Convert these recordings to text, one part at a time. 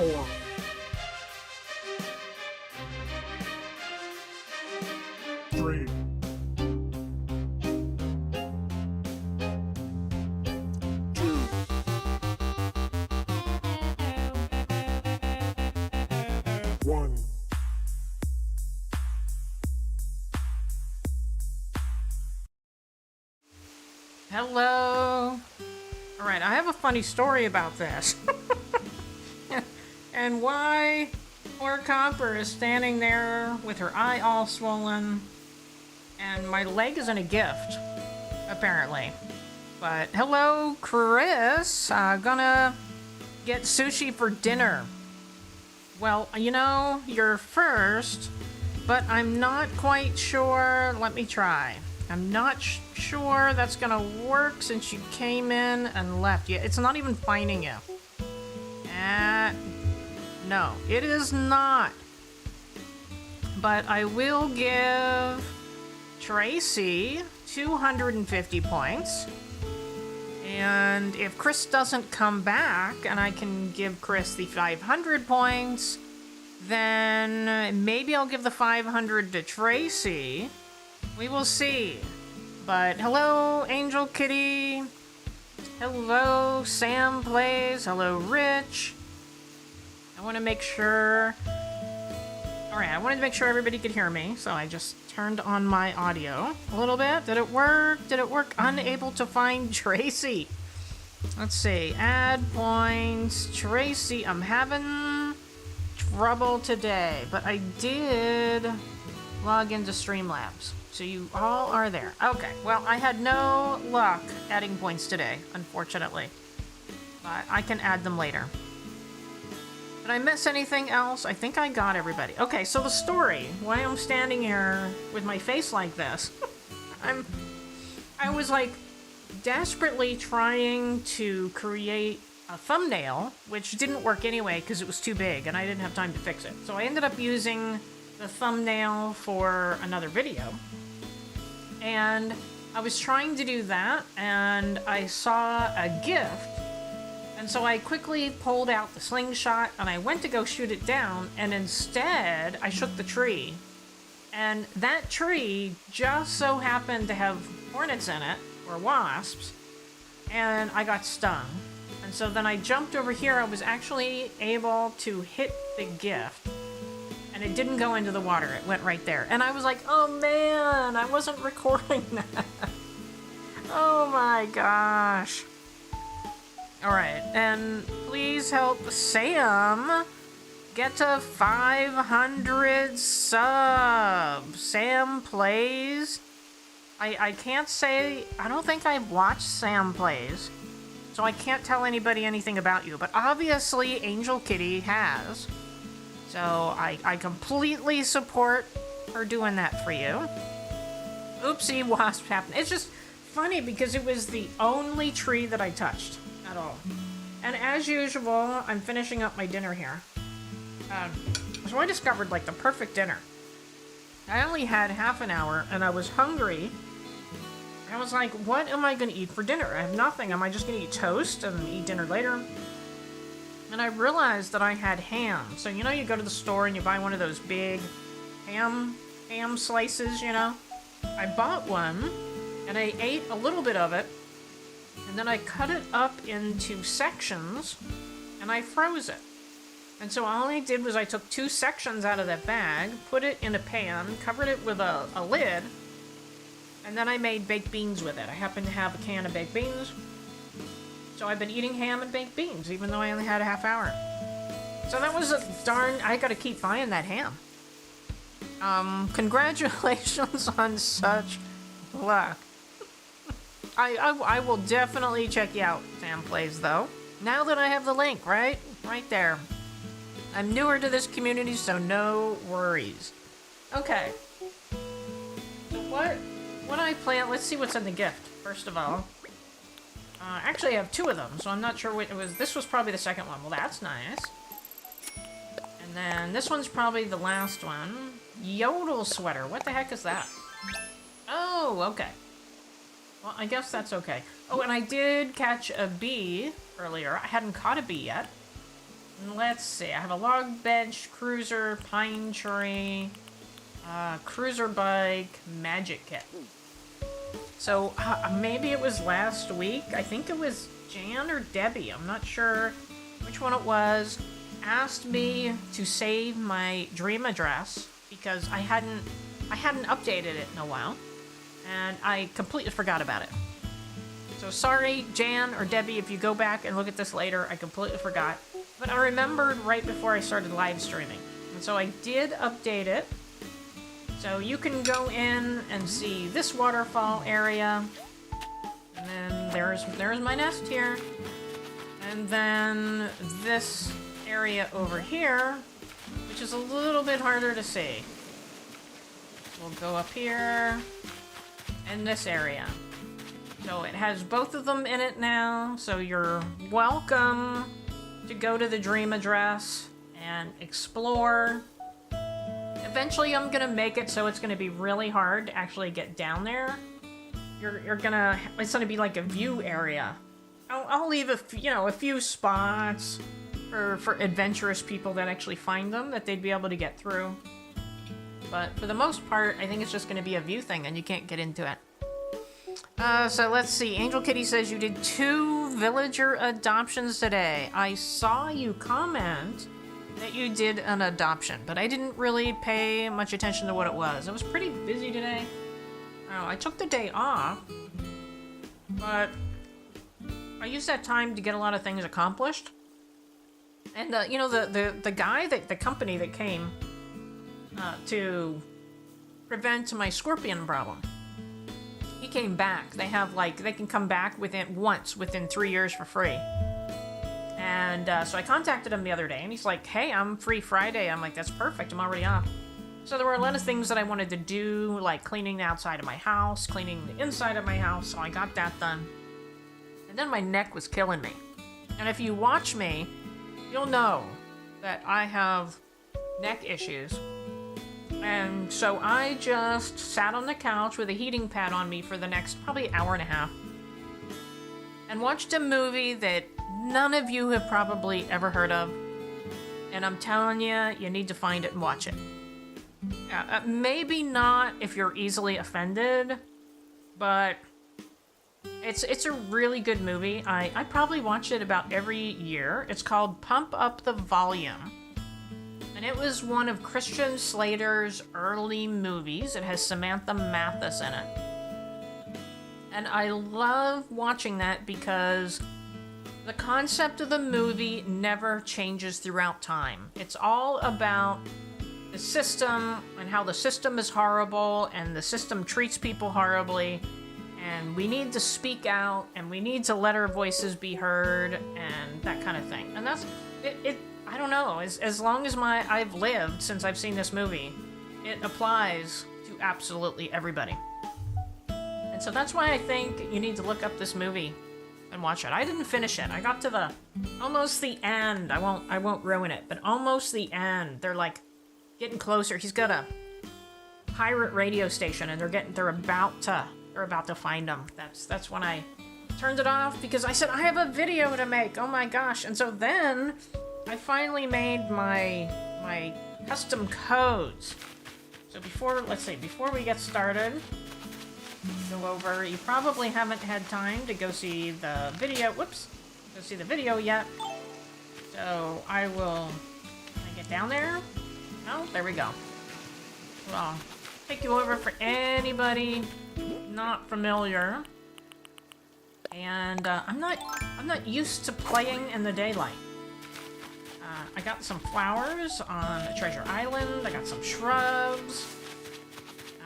4. Three. 2. 1. Hello. All right, I have a funny story about this. And why poor Copper is standing there with her eye all swollen, and my leg isn't a gift, apparently. But hello, Chris. Gonna get sushi for dinner. Well, you know, you're first, but I'm not quite sure. Let me try. I'm not sure that's gonna work since you came in and left. Yeah, it's not even finding you. No, it is not. But I will give Tracy 250 points. And if Chris doesn't come back and I can give Chris the 500 points, then maybe I'll give the 500 to Tracy. We will see. But hello, Angel Kitty. Hello, Sam Plays. Hello, Rich. I want to make sure... Alright, I wanted to make sure everybody could hear me, so I just turned on my audio a little bit. Did it work? Did it work? Unable to find Tracy. Let's see. Add points. Tracy, I'm having trouble today, but I did log into Streamlabs. So you all are there. Okay, well, I had no luck adding points today, unfortunately. But I can add them later. Did I miss anything else? I think I got everybody. Okay, so the story. Why I'm standing here with my face like this. I was like desperately trying to create a thumbnail, which didn't work anyway because it was too big and I didn't have time to fix it. So I ended up using the thumbnail for another video. And I was trying to do that and I saw a gift. And so I quickly pulled out the slingshot and I went to go shoot it down, and instead I shook the tree. And that tree just so happened to have hornets in it, or wasps, and I got stung. And so then I jumped over here. I was actually able to hit the gift, and it didn't go into the water. It went right there. And I was like, oh man, I wasn't recording that. Oh my gosh. Alright, and please help Sam get to 500 subs. Sam Plays. I can't say, I don't think I've watched Sam Plays, so I can't tell anybody anything about you, but obviously Angel Kitty has. So I completely support her doing that for you. Oopsie, wasp happened. It's just funny because it was the only tree that I touched. At all. And as usual, I'm finishing up my dinner here. So I discovered like the perfect dinner. I only had half an hour and I was hungry. I was like, what am I going to eat for dinner? I have nothing. Am I just going to eat toast and eat dinner later? And I realized that I had ham. So you know, you go to the store and you buy one of those big ham slices, you know? I bought one and I ate a little bit of it. And then I cut it up into sections, and I froze it. And so all I did was I took 2 sections out of that bag, put it in a pan, covered it with a lid, and then I made baked beans with it. I happen to have a can of baked beans, so I've been eating ham and baked beans, even though I only had a half hour. So that was a darn... I gotta keep buying that ham. Congratulations on such luck. I will definitely check you out, Sam Plays, though. Now that I have the link, right? Right there. I'm newer to this community, so no worries. Okay. So what I plan... Let's see what's in the gift, first of all. Actually, I have 2 of them, so I'm not sure what it was. This was probably the second one. Well, that's nice. And then this one's probably the last one. Yodel sweater. What the heck is that? Oh, okay. Well, I guess that's okay. Oh, and I did catch a bee earlier. I hadn't caught a bee yet. let's see. I have a log bench, cruiser, pine tree, cruiser bike, magic kit. So maybe it was last week. I think it was Jan or Debbie. I'm not sure which one it was. Asked me to save my dream address because I hadn't updated it in a while, and I completely forgot about it. So sorry, Jan or Debbie, if you go back and look at this later, I completely forgot. But I remembered right before I started live streaming. And so I did update it. So you can go in and see this waterfall area. And then there's my nest here. And then this area over here, which is a little bit harder to see. We'll go up here and this area. So it has both of them in it now, so you're welcome to go to the dream address and explore. Eventually I'm gonna make it so it's gonna be really hard to actually get down there. It's gonna be like a view area. I'll leave a few spots for adventurous people that actually find them, that they'd be able to get through. But for the most part, I think it's just gonna be a view thing and you can't get into it. So let's see. Angel Kitty says you did 2 villager adoptions today. I saw you comment that you did an adoption, but I didn't really pay much attention to what it was. I was pretty busy today. I took the day off, but I used that time to get a lot of things accomplished. And, the guy, the company that came to prevent my scorpion problem, he came back. They can come back within 3 years for free. And so I contacted him the other day, and he's like, hey, I'm free Friday. I'm like, that's perfect. I'm already off. So there were a lot of things that I wanted to do, like cleaning the outside of my house, cleaning the inside of my house, so I got that done. And then my neck was killing me. And if you watch me, you'll know that I have neck issues. And so I just sat on the couch with a heating pad on me for the next probably hour and a half and watched a movie that none of you have probably ever heard of. And I'm telling you, you need to find it and watch it. Maybe not if you're easily offended, but it's a really good movie. I probably watch it about every year. It's called Pump Up the Volume. And it was one of Christian Slater's early movies. It has Samantha Mathis in it. And I love watching that because the concept of the movie never changes throughout time. It's all about the system and how the system is horrible and the system treats people horribly. And we need to speak out and we need to let our voices be heard and that kind of thing. And that's it. I don't know, as long as I've lived since I've seen this movie, it applies to absolutely everybody. And so that's why I think you need to look up this movie and watch it. I didn't finish it. I got to almost the end. I won't ruin it, but almost the end. They're like getting closer. He's got a pirate radio station and they're about to find him. That's when I turned it off because I said I have a video to make. Oh my gosh. And so then I finally made my custom codes. So before we get started, go over, you probably haven't had time to go see the video, yet. So can I get down there? Oh, there we go. Well, take you over for anybody not familiar. And I'm not used to playing in the daylight. I got some flowers on Treasure Island. I got some shrubs.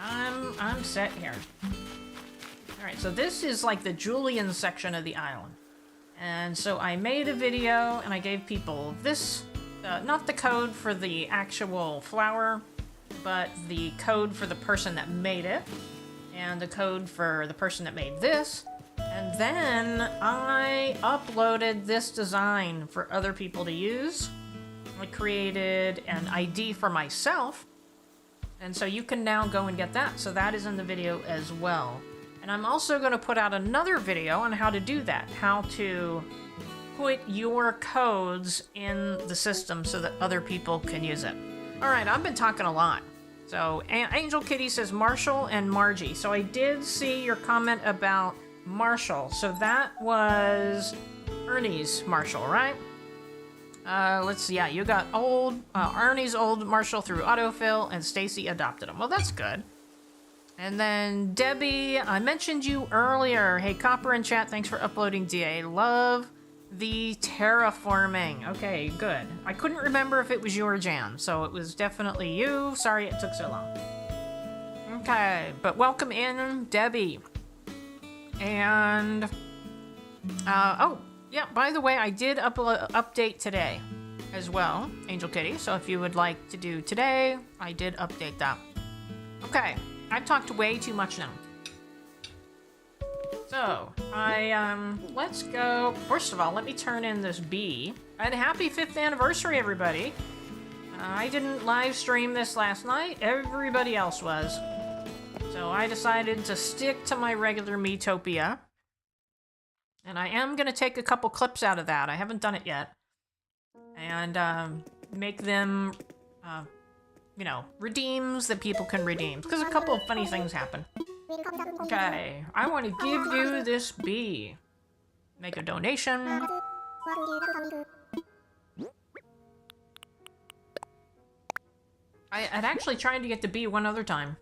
I'm set here. Alright, so this is like the Julian section of the island. And so I made a video and I gave people this, not the code for the actual flower, but the code for the person that made it, and the code for the person that made this. And then I uploaded this design for other people to use. I created an ID for myself, and so you can now go and get that. So that is in the video as well. And I'm also going to put out another video on how to do that, how to put your codes in the system so that other people can use it. All right, I've been talking a lot. So Angel Kitty says Marshall and Margie. So I did see your comment about Marshall. So that was Ernie's Marshall, right? Let's see. Yeah, you got Ernie's old Marshall through autofill, and Stacy adopted him. Well, that's good. And then Debbie, I mentioned you earlier. Hey, Copper in chat, thanks for uploading DA. Love the terraforming. Okay, good. I couldn't remember if it was your jam, so it was definitely you. Sorry it took so long. Okay, but welcome in, Debbie. And, oh, yeah, by the way, I did update today as well, Angel Kitty. So if you would like to do today, I did update that. Okay, I've talked way too much now. So, let's go. First of all, let me turn in this bee. And happy 5th anniversary, everybody. I didn't live stream this last night. Everybody else was. So I decided to stick to my regular Metopia. And I am going to take a couple clips out of that. I haven't done it yet. And make them, you know, redeems that people can redeem. Because a couple of funny things happen. Okay, I want to give you this bee. Make a donation. I'd actually tried to get the bee one other time.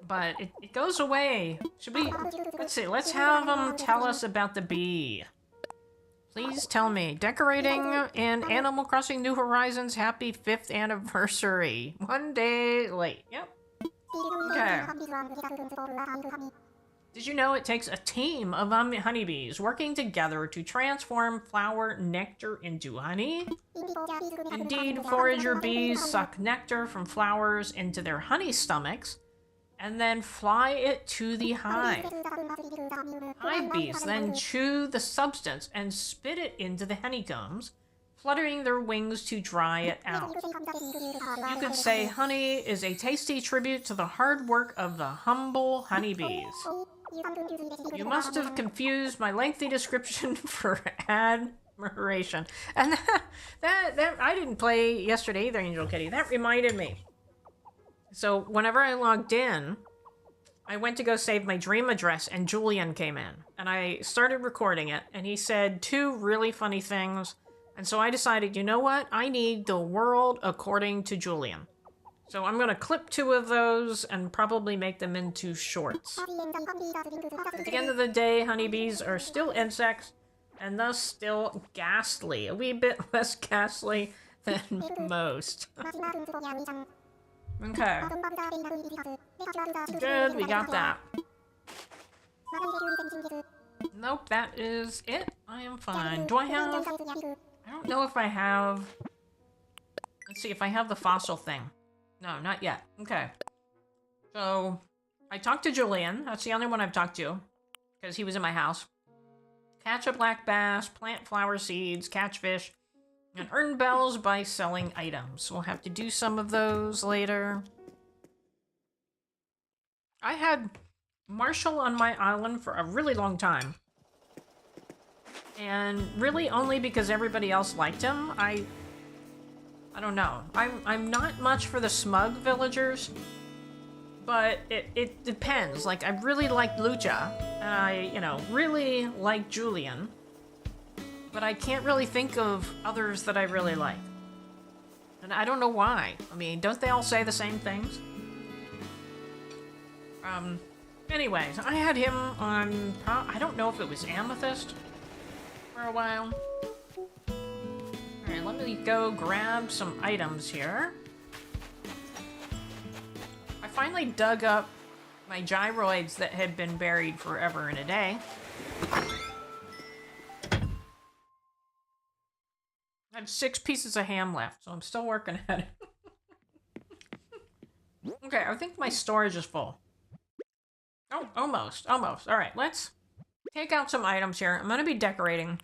But it goes away. Should we... Let's see, let's have them tell us about the bee. Please tell me. Decorating in Animal Crossing New Horizons. Happy 5th anniversary. 1 day late. Yep. Okay. Did you know it takes a team of honeybees working together to transform flower nectar into honey? Indeed, forager bees suck nectar from flowers into their honey stomachs and then fly it to the hive. Hive bees then chew the substance and spit it into the honeycombs, fluttering their wings to dry it out. You could say honey is a tasty tribute to the hard work of the humble honeybees. You must have confused my lengthy description for admiration. And that I didn't play yesterday either, Angel Kitty. That reminded me. So whenever I logged in, I went to go save my dream address and Julian came in. And I started recording it and he said 2 really funny things. And so I decided, you know what? I need the world according to Julian. So I'm going to clip 2 of those and probably make them into shorts. At the end of the day, honeybees are still insects and thus still ghastly. A wee bit less ghastly than most. Okay. Good, we got that. Nope, that is it. I am fine. Do I have... I don't know if I have... Let's see if I have the fossil thing. No, not yet. Okay. So, I talked to Julian. That's the only one I've talked to. Because he was in my house. Catch a black bass, plant flower seeds, catch fish, and earn bells by selling items. We'll have to do some of those later. I had Marshall on my island for a really long time. And really only because everybody else liked him. I don't know. I'm not much for the smug villagers, but it depends. Like, I really liked Lucha, and I, you know, really like Julian, but I can't really think of others that I really like. And I don't know why. I mean, don't they all say the same things? Anyways, I had him on, I don't know if it was Amethyst for a while. Alright, let me go grab some items here. I finally dug up my gyroids that had been buried forever and a day. I have 6 pieces of ham left, so I'm still working at it. Okay, I think my storage is full. Oh, almost. Alright, let's take out some items here. I'm gonna be decorating.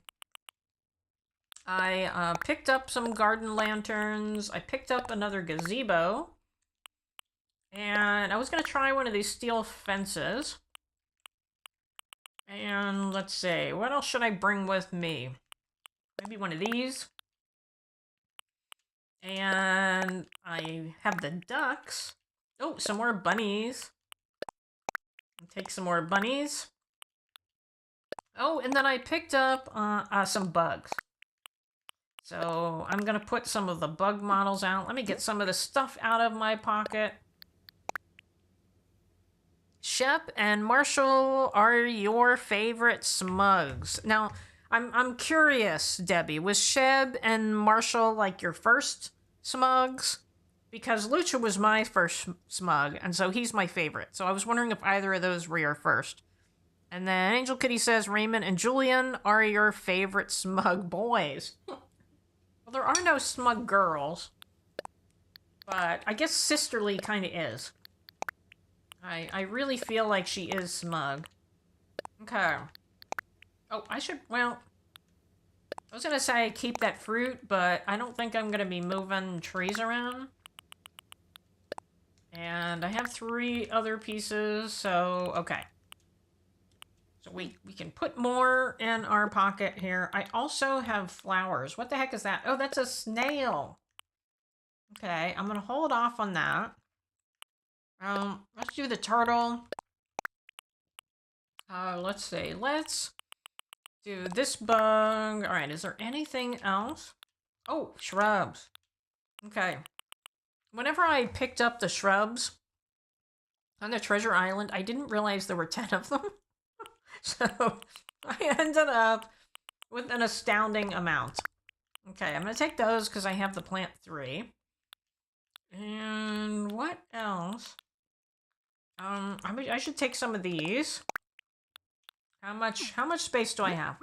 I picked up some garden lanterns. I picked up another gazebo. And I was gonna try one of these steel fences. And let's see, what else should I bring with me? Maybe one of these. And I have the ducks. Oh, some more bunnies. Take some more bunnies. Oh, and then I picked up some bugs. So I'm going to put some of the bug models out. Let me get some of the stuff out of my pocket. Shep and Marshall are your favorite smugs. Now, I'm curious, Debbie. Was Sheb and Marshall like your first smugs? Because Lucha was my first smug, and so he's my favorite. So I was wondering if either of those were your first. And then Angel Kitty says Raymond and Julian are your favorite smug boys. Well, there are no smug girls. But I guess Sisterly kind of is. I really feel like she is smug. Okay. Oh, I was gonna say keep that fruit, but I don't think I'm gonna be moving trees around. And I have 3 other pieces, so okay. So we can put more in our pocket here. I also have flowers. What the heck is that? Oh, that's a snail. Okay, I'm gonna hold off on that. Let's do the turtle. Let's see. Let's do this bug. All right, is there anything else? Oh, shrubs. Okay. Whenever I picked up the shrubs on the treasure island, I didn't realize there were 10 of them. So I ended up with an astounding amount. Okay, I'm going to take those because I have the plant 3. And what else? I should take some of these. How much space do I have?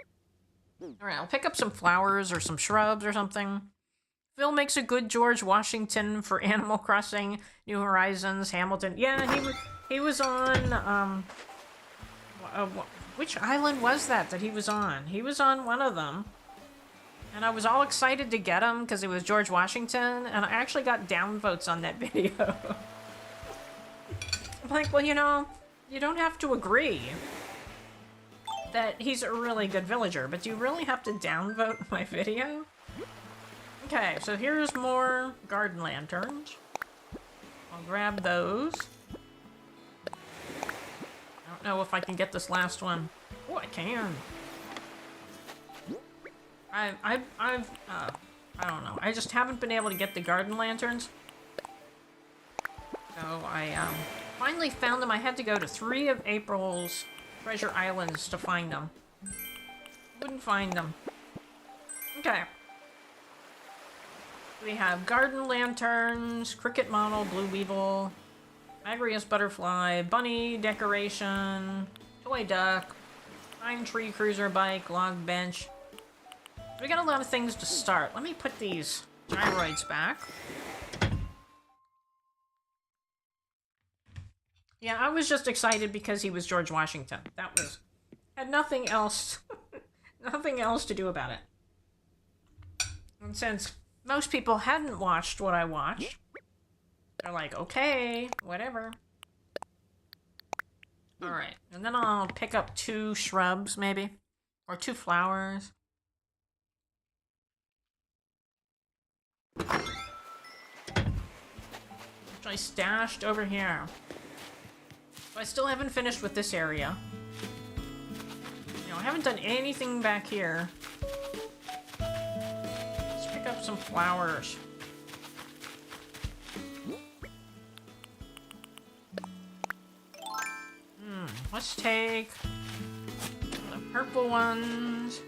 Alright, I'll pick up some flowers or some shrubs or something. Phil makes a good George Washington for Animal Crossing, New Horizons, Hamilton. Yeah, he was on, which island was that he was on? He was on one of them. And I was all excited to get him because it was George Washington, and I actually got downvotes on that video. I'm like, well, you know, you don't have to agree that he's a really good villager, but do you really have to downvote my video? Okay, so here's more garden lanterns. I'll grab those. I don't know if I can get this last one. Oh, I can. I don't know. I just haven't been able to get the garden lanterns. So I finally found them. I had to go to 3 of April's treasure islands to find them. Wouldn't find them. Okay. We have garden lanterns, cricket model, blue weevil, Agrius butterfly, bunny decoration, toy duck, pine tree cruiser bike, log bench. We got a lot of things to start. Let me put these gyroids back. Yeah, I was just excited because he was George Washington. Had nothing else, nothing else to do about it. And since most people hadn't watched what I watched, they're like, okay, whatever. Alright, and then I'll pick up 2 shrubs, maybe. Or 2 flowers. Which I stashed over here. So I still haven't finished with this area. You know, I haven't done anything back here. Let's pick up some flowers. Let's take the purple ones.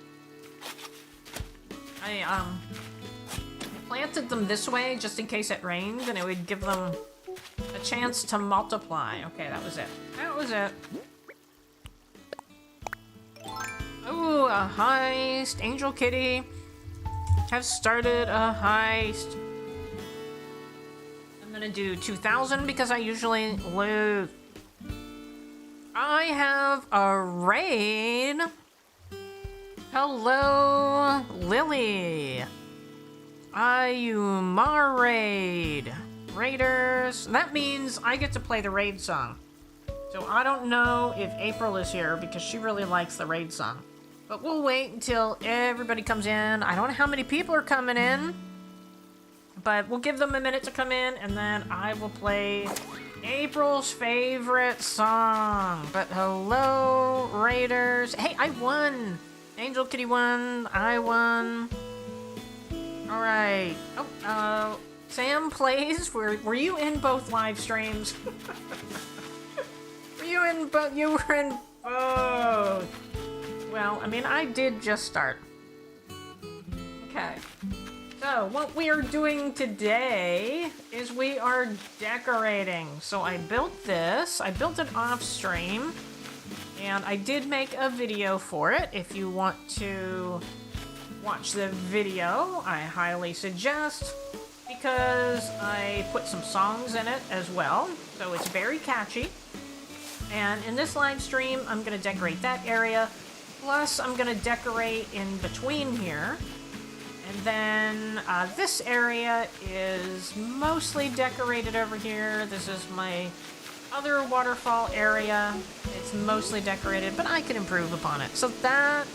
I planted them this way just in case it rained and it would give them a chance to multiply. Okay, that was it. That was it. Ooh, a heist. Angel Kitty has started a heist. I'm gonna do 2,000 because I usually loot. I have a raid. Hello, Lily. Ayumar raid. Raiders. That means I get to play the raid song. So I don't know if April is here because she really likes the raid song. But we'll wait until everybody comes in. I don't know how many people are coming in, but we'll give them a minute to come in, and then I will play April's favorite song. But hello, Raiders. Hey, I won. Angel Kitty won. I won. All right. Oh, Sam plays. Were you in both live streams? Were you in both? You were in both. Well, I mean, I did just start. Okay. So, what we are doing today is we are decorating. So I built this. I built it off stream. And I did make a video for it. If you want to watch the video, I highly suggest, because I put some songs in it as well. So it's very catchy. And in this live stream, I'm going to decorate that area. Plus, I'm going to decorate in between here. And then this area is mostly decorated over here. This is my other waterfall area. It's mostly decorated, but I can improve upon it. So that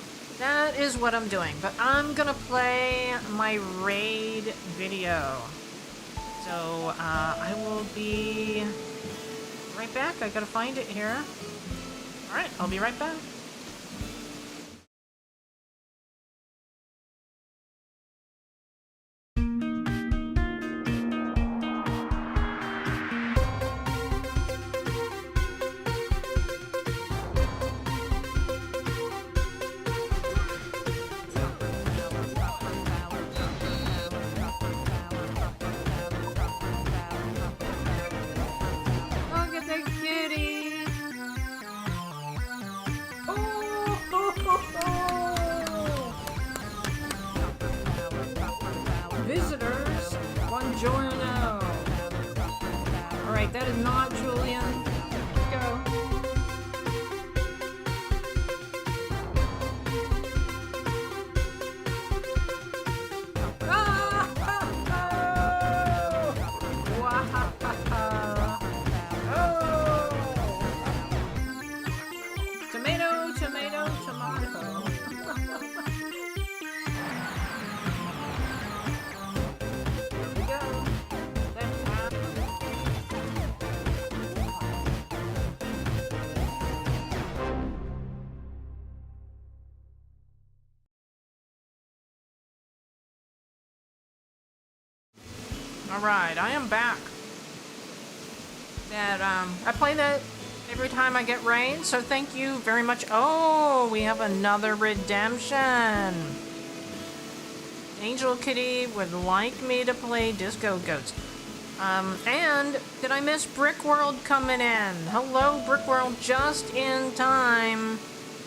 is what I'm doing. But I'm going to play my raid video. So I will be right back. I got to find it here. All right, I'll be right back. Look at the kitty. Visitors, buongiorno. All right, that is not Julian. Let's go. Tomato, tomato, tomato. Here we go. Let's have All right, I am back. That I play that every time I get raid, so thank you very much. Oh, we have another redemption. Angel Kitty would like me to play Disco Goats. And did I miss Brick World coming in? Hello, Brick World, just in time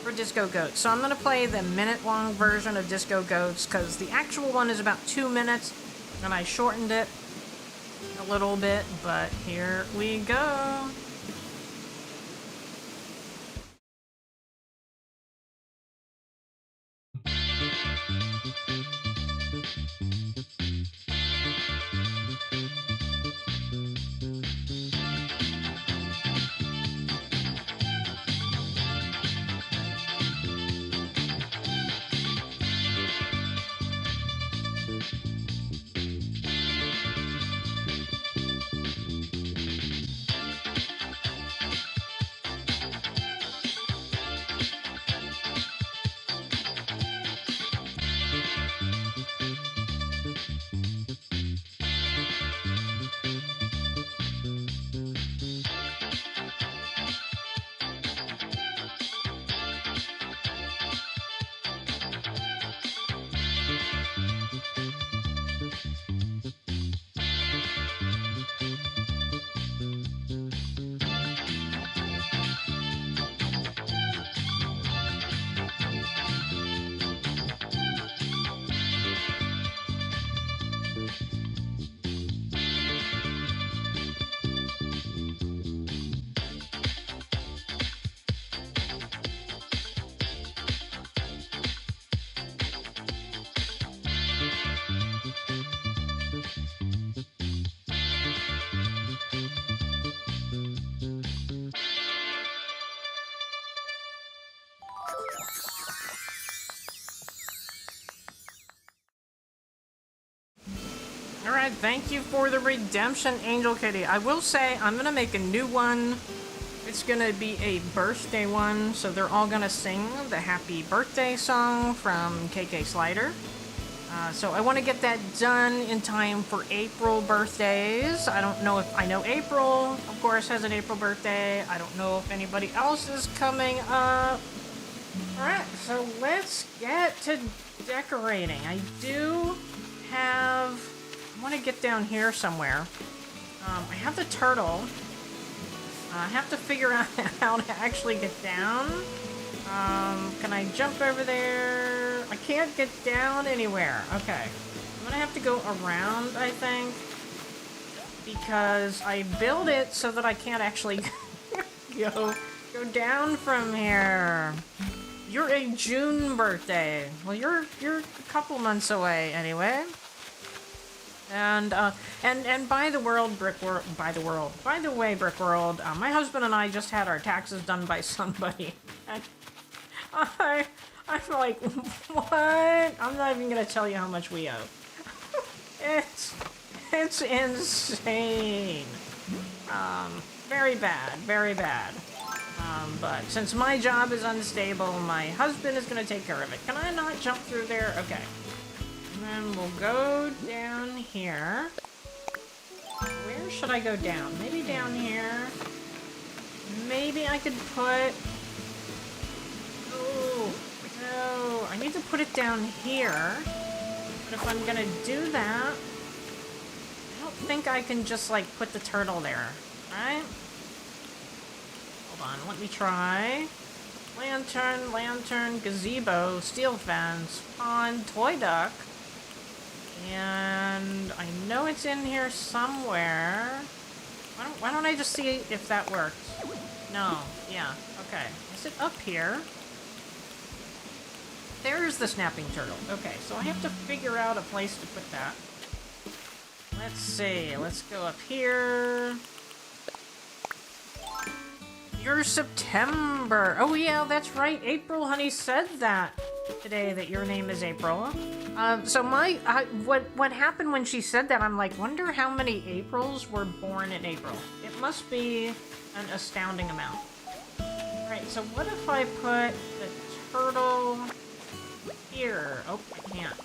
for Disco Goats. So I'm gonna play the minute-long version of Disco Goats because the actual one is about 2 minutes, and I shortened it a little bit, but here we go. Alright, thank you for the redemption, Angel Kitty. I will say, I'm gonna make a new one. It's gonna be a birthday one, so they're all gonna sing the happy birthday song from KK Slider. So I want to get that done in time for April birthdays. I don't know if I know April, of course, has an April birthday. I don't know if anybody else is coming up. Alright, so let's get to decorating. I do have... I want to get down here somewhere. I have the turtle. I have to figure out how to actually get down. Can I jump over there? I can't get down anywhere. Okay. I'm gonna have to go around, I think. Because I built it so that I can't actually go down from here. You're a June birthday. Well, you're a couple months away anyway. And by the way, Brick World, my husband and I just had our taxes done by somebody. And I'm like, what? I'm not even gonna tell you how much we owe. It's insane. Very bad, very bad. But since my job is unstable, my husband is gonna take care of it. Can I not jump through there? Okay. And then we'll go down here. Where should I go down? Maybe down here. Maybe I could put... Oh, no. I need to put it down here. But if I'm gonna do that, I don't think I can just, like, put the turtle there. Right? Hold on, let me try. Lantern, gazebo, steel fence, pond, toy duck. And I know it's in here somewhere. Why don't I just see if that works? No. Yeah. Okay. Is it up here? There's the snapping turtle. Okay, so I have to figure out a place to put that. Let's see. Let's go up here. You're September. Oh yeah, that's right. April Honey said that today, that your name is April. So what happened when she said that, I'm like, wonder how many Aprils were born in April. It must be an astounding amount. Alright, so what if I put the turtle here? Oh, I can't.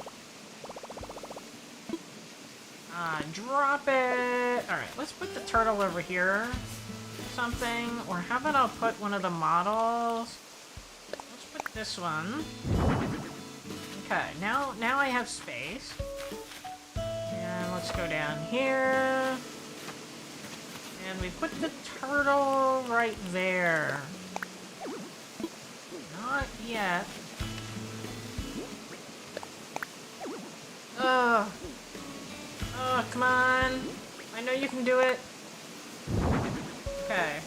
Drop it. Alright, let's put the turtle over here. Something. Or how about I'll put one of the models? Let's put this one. Okay, now I have space. And let's go down here. And we put the turtle right there. Not yet. Ugh. Oh, come on. I know you can do it. Okay.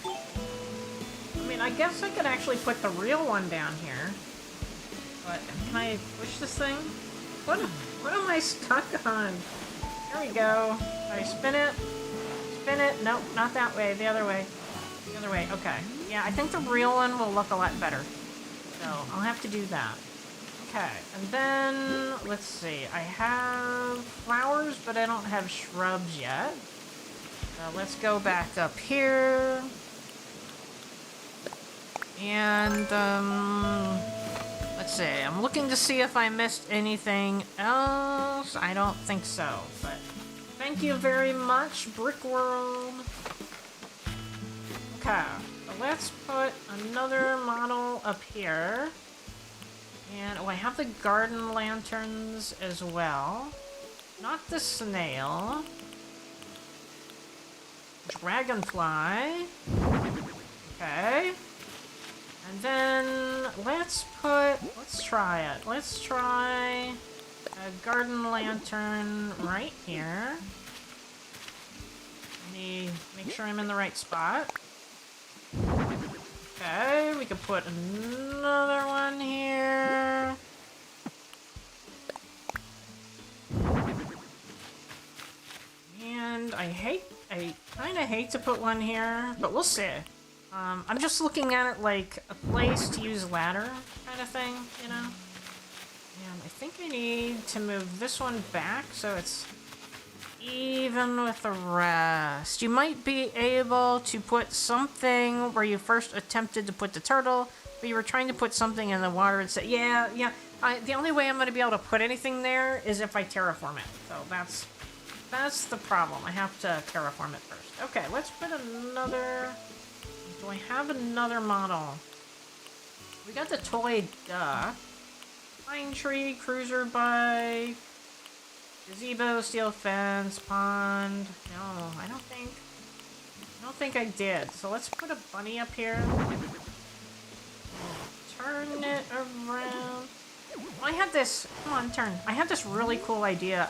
I mean, I guess I could actually put the real one down here. But can I push this thing? What am I stuck on? There we go. I spin it. Spin it. Nope, not that way. The other way. The other way. Okay. Yeah, I think the real one will look a lot better. So I'll have to do that. Okay. And then, let's see. I have flowers, but I don't have shrubs yet. So let's go back up here. And, let's see. I'm looking to see if I missed anything else. I don't think so, but thank you very much, Brick World. Okay, so let's put another model up here. And, oh, I have the garden lanterns as well. Not the snail. Dragonfly. Okay. And then let's try it. Let's try a garden lantern right here. Let me make sure I'm in the right spot. Okay, we could put another one here. And I kind of hate to put one here, but we'll see. I'm just looking at it like a place to use ladder kind of thing, you know? And I think I need to move this one back so it's even with the rest. You might be able to put something where you first attempted to put the turtle, but you were trying to put something in the water and say, yeah. The only way I'm going to be able to put anything there is if I terraform it. So that's the problem. I have to terraform it first. Okay, let's put another... Do I have another model? We got the toy duck. Pine tree, cruiser bike, gazebo, steel fence, pond. No, I don't think I did. So let's put a bunny up here. Turn it around. I had this, come on, turn. I have this really cool idea.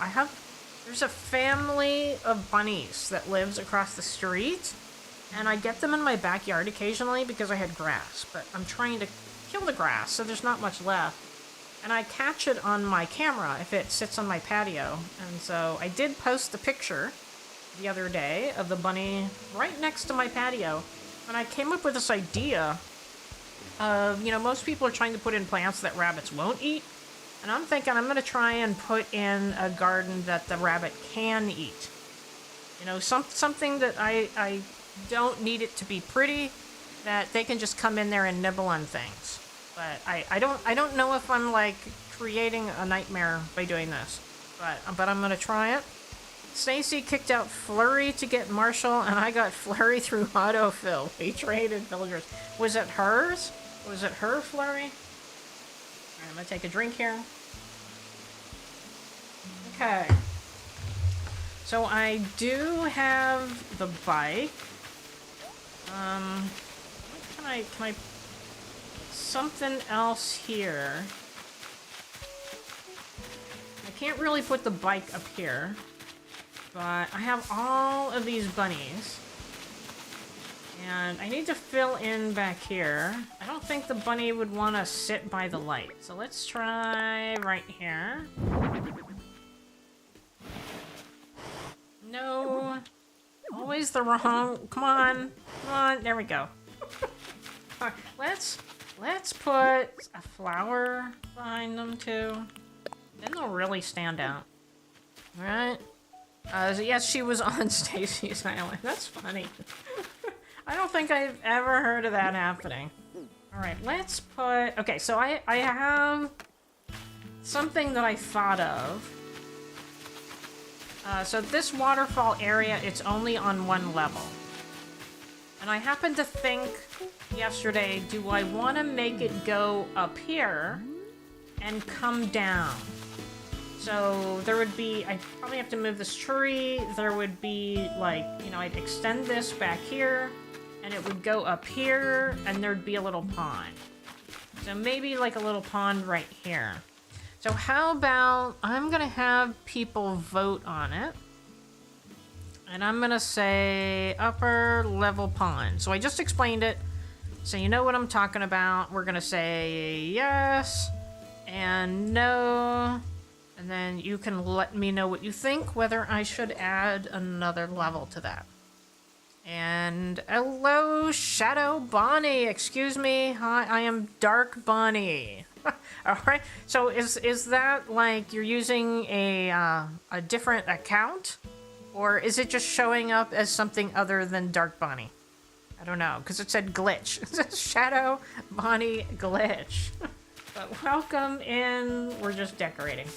There's a family of bunnies that lives across the street, and I get them in my backyard occasionally because I had grass, but I'm trying to kill the grass, so there's not much left. And I catch it on my camera if it sits on my patio. And so I did post the picture the other day of the bunny right next to my patio. And I came up with this idea of, most people are trying to put in plants that rabbits won't eat. And I'm thinking I'm going to try and put in a garden that the rabbit can eat. Something that I don't need it to be pretty, that they can just come in there and nibble on things. But I don't know if I'm like creating a nightmare by doing this. But I'm gonna try it. Stacy kicked out Flurry to get Marshall, and I got Flurry through autofill. We traded villagers. Was it hers? Was it her Flurry? Alright, I'm gonna take a drink here. Okay. So I do have the bike. Can I something else here? I can't really put the bike up here, but I have all of these bunnies, and I need to fill in back here. I don't think the bunny would want to sit by the light, so let's try right here. No, always the wrong. Come on, there we go. Let's put a flower behind them too. Then they'll really stand out. Alright. So yes, she was on Stacy's island. That's funny. I don't think I've ever heard of that happening. Alright, let's put... Okay, so I have something that I thought of. So this waterfall area, it's only on one level. And I happened to think yesterday, do I want to make it go up here and come down? So there would be, I'd probably have to move this tree. There would be like, I'd extend this back here and it would go up here and there'd be a little pond. So maybe like a little pond right here. So how about, I'm going to have people vote on it. And I'm going to say upper level pond. So I just explained it. So you know what I'm talking about. We're going to say yes and no. And then you can let me know what you think, whether I should add another level to that. And hello, Shadow Bonnie. Excuse me. Hi, I am Dark Bonnie. All right. So is that like you're using a different account? Or is it just showing up as something other than Dark Bonnie? I don't know, because it said glitch. It says Shadow Bonnie glitch. But welcome in. We're just decorating.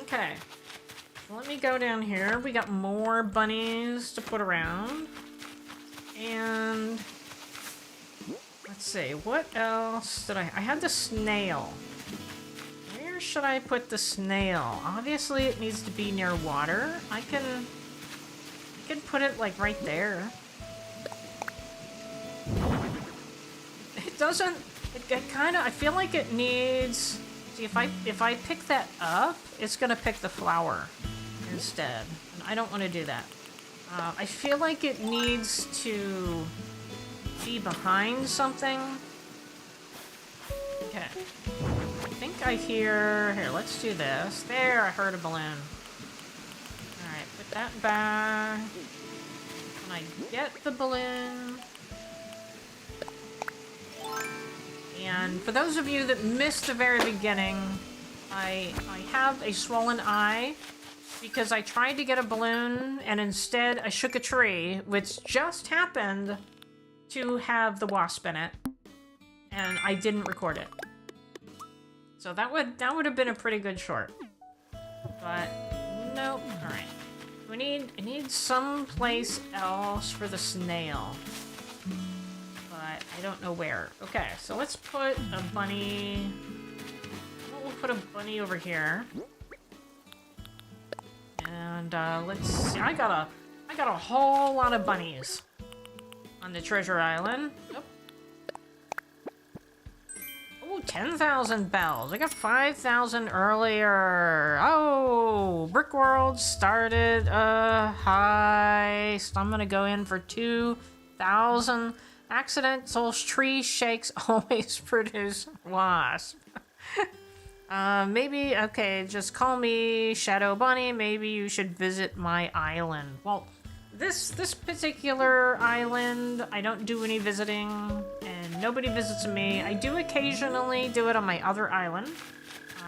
Okay. Let me go down here. We got more bunnies to put around. And let's see, what else did I had the snail. Where should I put the snail? Obviously it needs to be near water. I can put it like right there. It doesn't, it kind of, I feel like it needs, see if I pick that up, it's gonna pick the flower instead. And I don't want to do that. I feel like it needs to be behind something. Okay. I think I hear, here, let's do this. There, I heard a balloon. Alright, put that back. Can I get the balloon? And for those of you that missed the very beginning, I have a swollen eye, because I tried to get a balloon and instead I shook a tree, which just happened to have the wasp in it, and I didn't record it. So that would have been a pretty good short. But nope. All right. I need someplace else for the snail. But I don't know where. Okay, so let's put a bunny. We'll put a bunny over here. And let's see. I got a whole lot of bunnies on the treasure island. Nope. Oh, 10,000 bells. I got 5,000 earlier. Oh, Brick World started a heist. I'm gonna go in for 2,000. Accidental tree shakes always produce wasp. Maybe, okay, just call me Shadow Bunny. Maybe you should visit my island. Well, this particular island, I don't do any visiting, and nobody visits me. I do occasionally do it on my other island.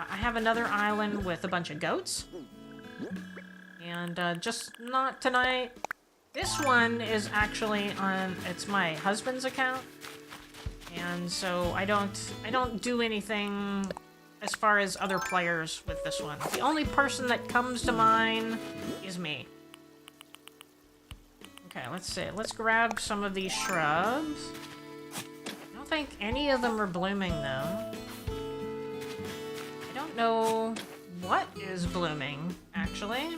I have another island with a bunch of goats. And, just not tonight. This one is actually on, it's my husband's account. And so I don't do anything as far as other players with this one. The only person that comes to mind is me. Okay, let's see. Let's grab some of these shrubs. I don't think any of them are blooming, though. I don't know what is blooming, actually.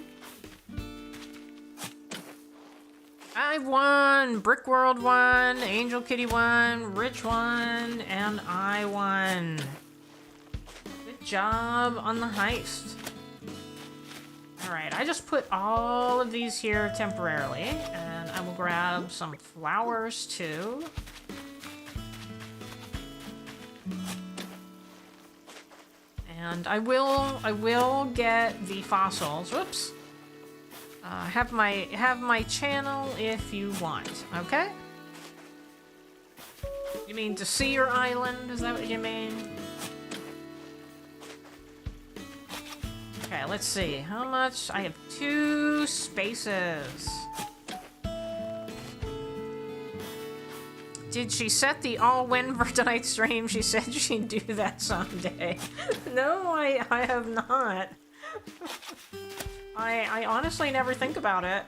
I won! Brick World won, Angel Kitty won, Rich won, and I won. Good job on the heist. Alright, I just put all of these here temporarily, and I will grab some flowers too. And I will get the fossils. Whoops. Have my channel if you want, okay? You mean to see your island? Is that what you mean? Okay, let's see. How much? I have 2 spaces. Did she set the all-win for tonight's stream? She said she'd do that someday. No, I have not. I honestly never think about it.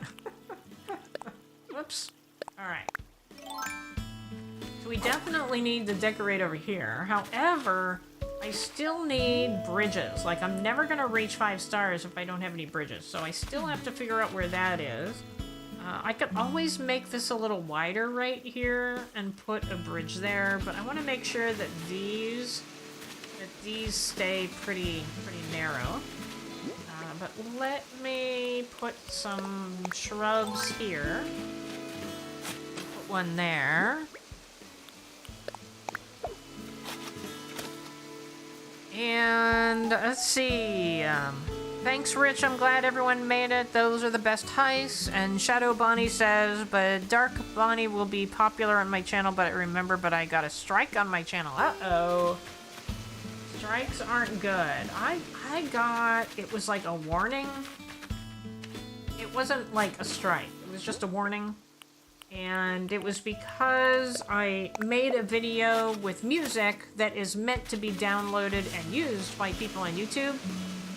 Whoops. Alright. So we definitely need to decorate over here. However, I still need bridges. Like, I'm never gonna reach 5 stars if I don't have any bridges. So I still have to figure out where that is. I could always make this a little wider right here and put a bridge there, but I want to make sure that these stay pretty narrow. But let me put some shrubs here. Put one there. And let's see. Thanks, Rich. I'm glad everyone made it. Those are the best heists. And Shadow Bonnie says, but Dark Bonnie will be popular on my channel, but I got a strike on my channel. Uh-oh. Strikes aren't good. I got, it was like a warning. It wasn't like a strike. It was just a warning. And it was because I made a video with music that is meant to be downloaded and used by people on YouTube,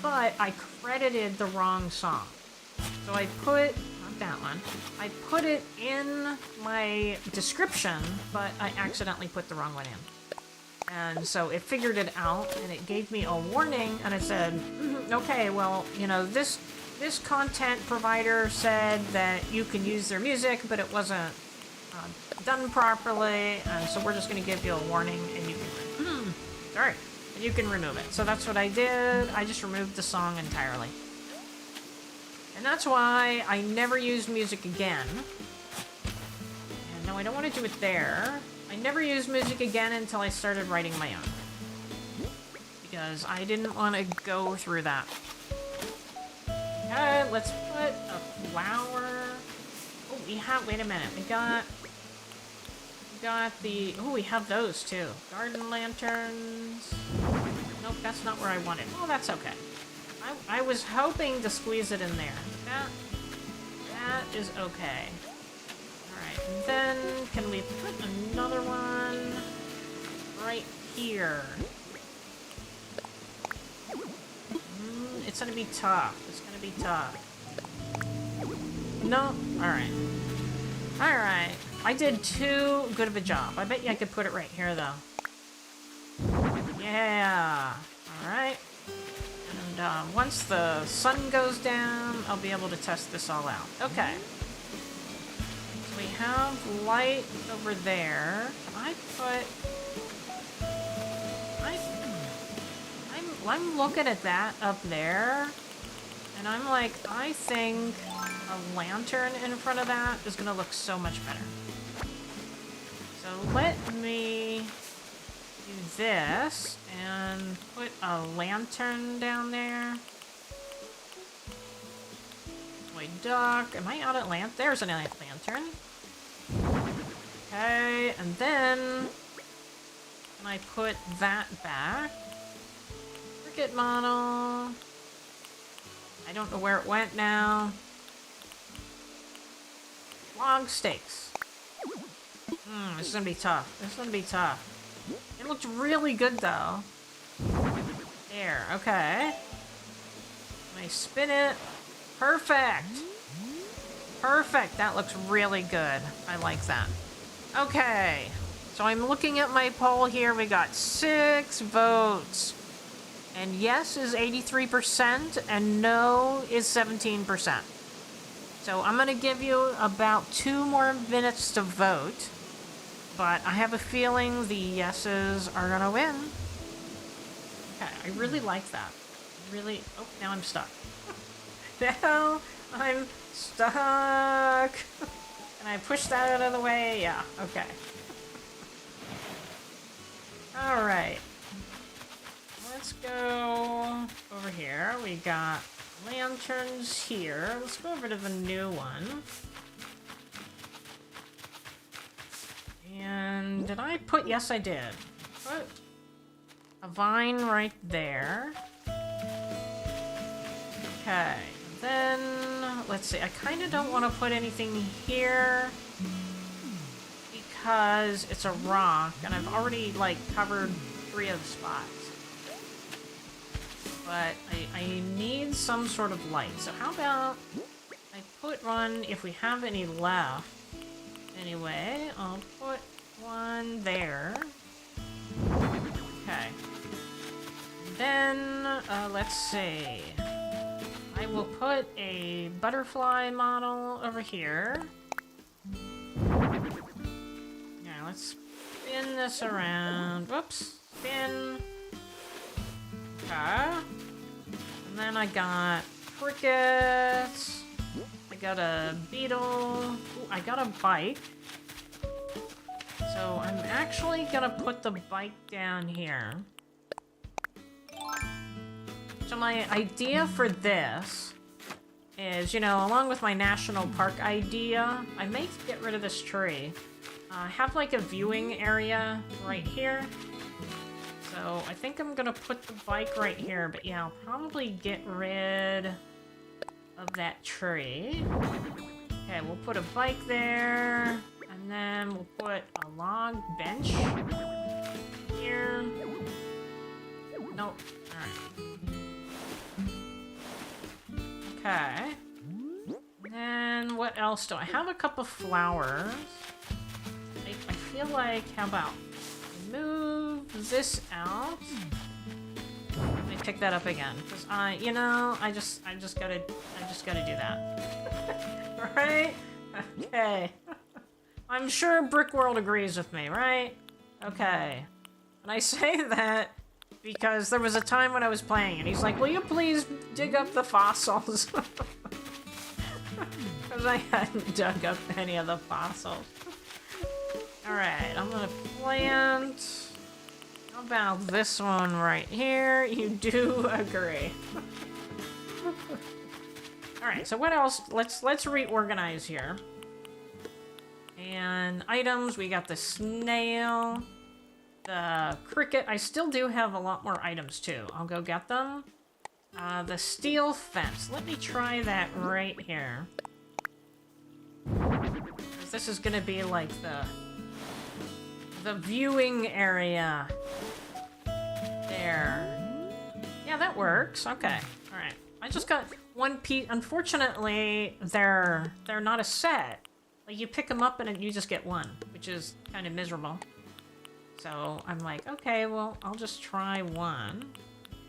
but I credited the wrong song. So I put, not that one, I put it in my description, but I accidentally put the wrong one in. And so it figured it out, and it gave me a warning, and it said, okay, well, you know, this content provider said that you can use their music, but it wasn't done properly, and so we're just going to give you a warning, and you can, sorry, and you can remove it. So that's what I did. I just removed the song entirely. And that's why I never used music again. And no, I don't want to do it there. I never used music again until I started writing my own. Because I didn't want to go through that. Okay, let's put a flower. Oh, we have, wait a minute, we got the, oh, we have those too. Garden lanterns. Nope, that's not where I wanted. Oh, that's okay. I was hoping to squeeze it in there. That is okay. Alright, and then can we put another one right here? It's gonna be tough. It's gonna be tough. No? Alright. Alright. I did too good of a job. I bet you I could put it right here, though. Yeah. Alright. And once the sun goes down, I'll be able to test this all out. Okay. So we have light over there. Can I put... I'm looking at that up there, and I'm like, I think a lantern in front of that is gonna look so much better. So let me do this and put a lantern down there. Toy duck. Am I out at There's an lantern. Okay, and then can I put that back? Cricket model. I don't know where it went now. Log stakes. This is gonna be tough. This is gonna be tough. It looked really good though. There, okay. Let me spin it. Perfect! Perfect, that looks really good. I like that. Okay, so I'm looking at my poll here. We got 6 votes. And yes is 83%, and no is 17%. So I'm gonna give you about 2 more minutes to vote. But I have a feeling the yeses are gonna win. Okay, I really like that. Really, oh, now I'm stuck. Now I'm stuck. Can I push that out of the way? Yeah, okay. All right. Let's go over here. We got lanterns here. Let's go over to the new one. And did I put... Yes, I did. Put a vine right there. Okay. Then, let's see. I kind of don't want to put anything here because it's a rock, and I've already, like, covered 3 of the spots. But I need some sort of light. So how about I put one, if we have any left. Anyway, I'll put one there. Okay. Then, let's see. I will put a butterfly model over here. Yeah, let's spin this around. Whoops. Spin. Okay. And then I got crickets. I got a beetle. Ooh, I got a bike. So I'm actually gonna put the bike down here. So my idea for this is, you know, along with my national park idea, I may get rid of this tree. Have like a viewing area right here. So I think I'm gonna put the bike right here, but yeah, I'll probably get rid of that tree. Okay, we'll put a bike there, and then we'll put a log bench here. Nope. Alright. Okay. And then what else do I have? A couple flowers. I feel like, how about move this out? Let me pick that up again, because you know, I just gotta do that. Right? Okay. I'm sure Brick World agrees with me, right? Okay. And I say that because there was a time when I was playing, and he's like, "Will you please dig up the fossils?" Because I hadn't dug up any of the fossils. Alright, I'm gonna plant... How about this one right here? You do agree. Alright, so what else? Let's reorganize here. And items, we got the snail, the cricket. I still do have a lot more items too. I'll go get them. The steel fence. Let me try that right here. This is gonna be like the viewing area. There. Yeah, that works. Okay. All right. I just got one piece. Unfortunately, they're not a set. Like you pick them up and you just get one, which is kind of miserable. So I'm like, okay, well, I'll just try one.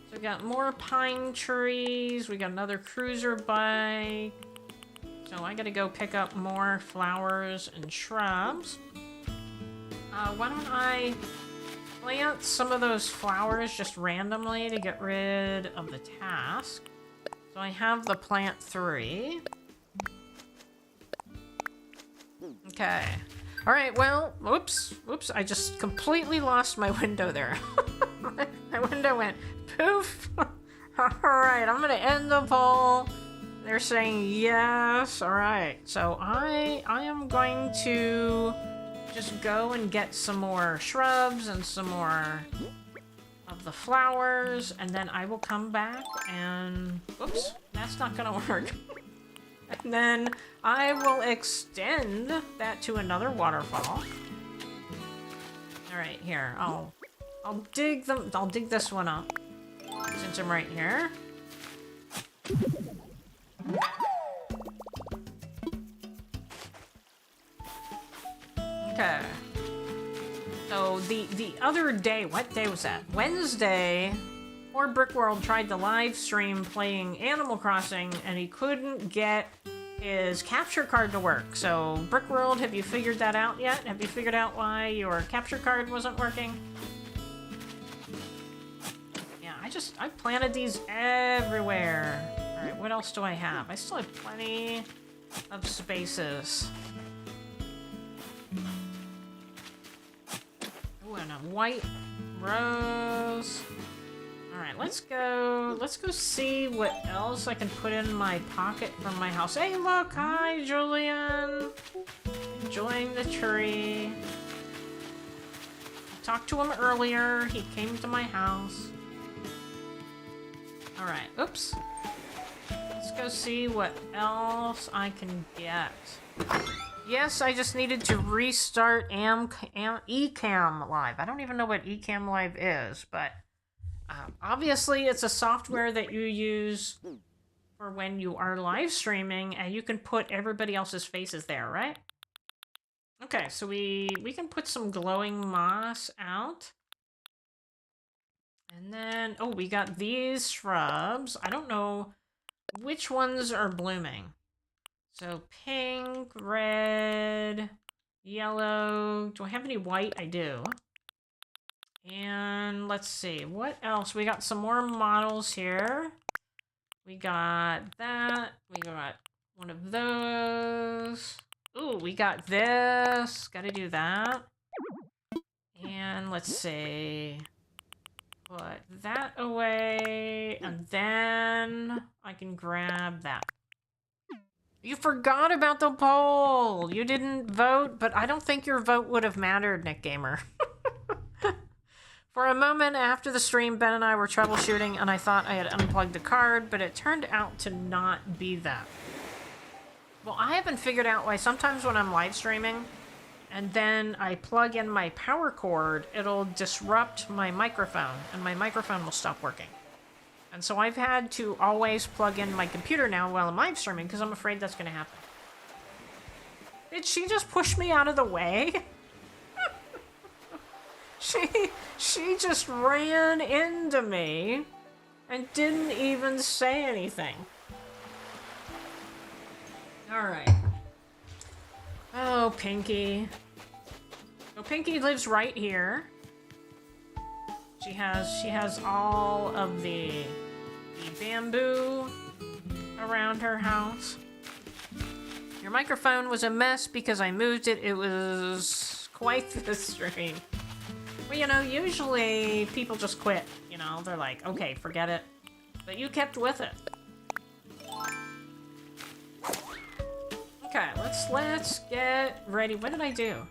So we got more pine trees. We got another cruiser bike. So I gotta go pick up more flowers and shrubs. Why don't I plant some of those flowers just randomly to get rid of the task. So I have the plant 3. Okay. Alright, well, oops, I just completely lost my window there. My window went poof. Alright, I'm gonna end the poll. They're saying yes. Alright, so I am going to just go and get some more shrubs and some more of the flowers, and then I will come back and... Oops, that's not gonna work. And then I will extend that to another waterfall. Alright, here. I'll dig them. I'll dig this one up. Since I'm right here. Okay. So the other day, what day was that? Wednesday, poor Brickworld tried to live stream playing Animal Crossing and he couldn't get his capture card to work. So Brickworld, have you figured that out yet? Have you figured out why your capture card wasn't working? Yeah, I planted these everywhere. Alright, what else do I have? I still have plenty of spaces. Ooh, and a white rose. Alright, let's go see what else I can put in my pocket from my house. Hey, look! Hi, Julian! Enjoying the tree. I talked to him earlier. He came to my house. Alright, oops. Let's go see what else I can get. Yes, I just needed to restart Ecamm Live. I don't even know what Ecamm Live is, but obviously it's a software that you use for when you are live streaming, and you can put everybody else's faces there, right? Okay, so we can put some glowing moss out. And then, oh, we got these shrubs. I don't know which ones are blooming. So pink, red, yellow. Do I have any white? I do. And let's see, what else? We got some more models here. We got that. We got one of those. Ooh, we got this. Gotta do that. And let's see. Put that away. And then I can grab that. You forgot about the poll! You didn't vote, but I don't think your vote would have mattered, Nick Gamer. For a moment after the stream, Ben and I were troubleshooting, and I thought I had unplugged the card, but it turned out to not be that. Well, I haven't figured out why sometimes when I'm live streaming, and then I plug in my power cord, it'll disrupt my microphone, and my microphone will stop working. And so I've had to always plug in my computer now while I'm live streaming because I'm afraid that's going to happen. Did she just push me out of the way? She just ran into me and didn't even say anything. Alright. Oh, Pinky. So Pinky lives right here. She has all of the bamboo around her house. Your microphone was a mess because I moved it. It was quite the stream. Well, you know, usually people just quit. You know, they're like, okay, forget it. But you kept with it. Okay, let's get ready. What did I do?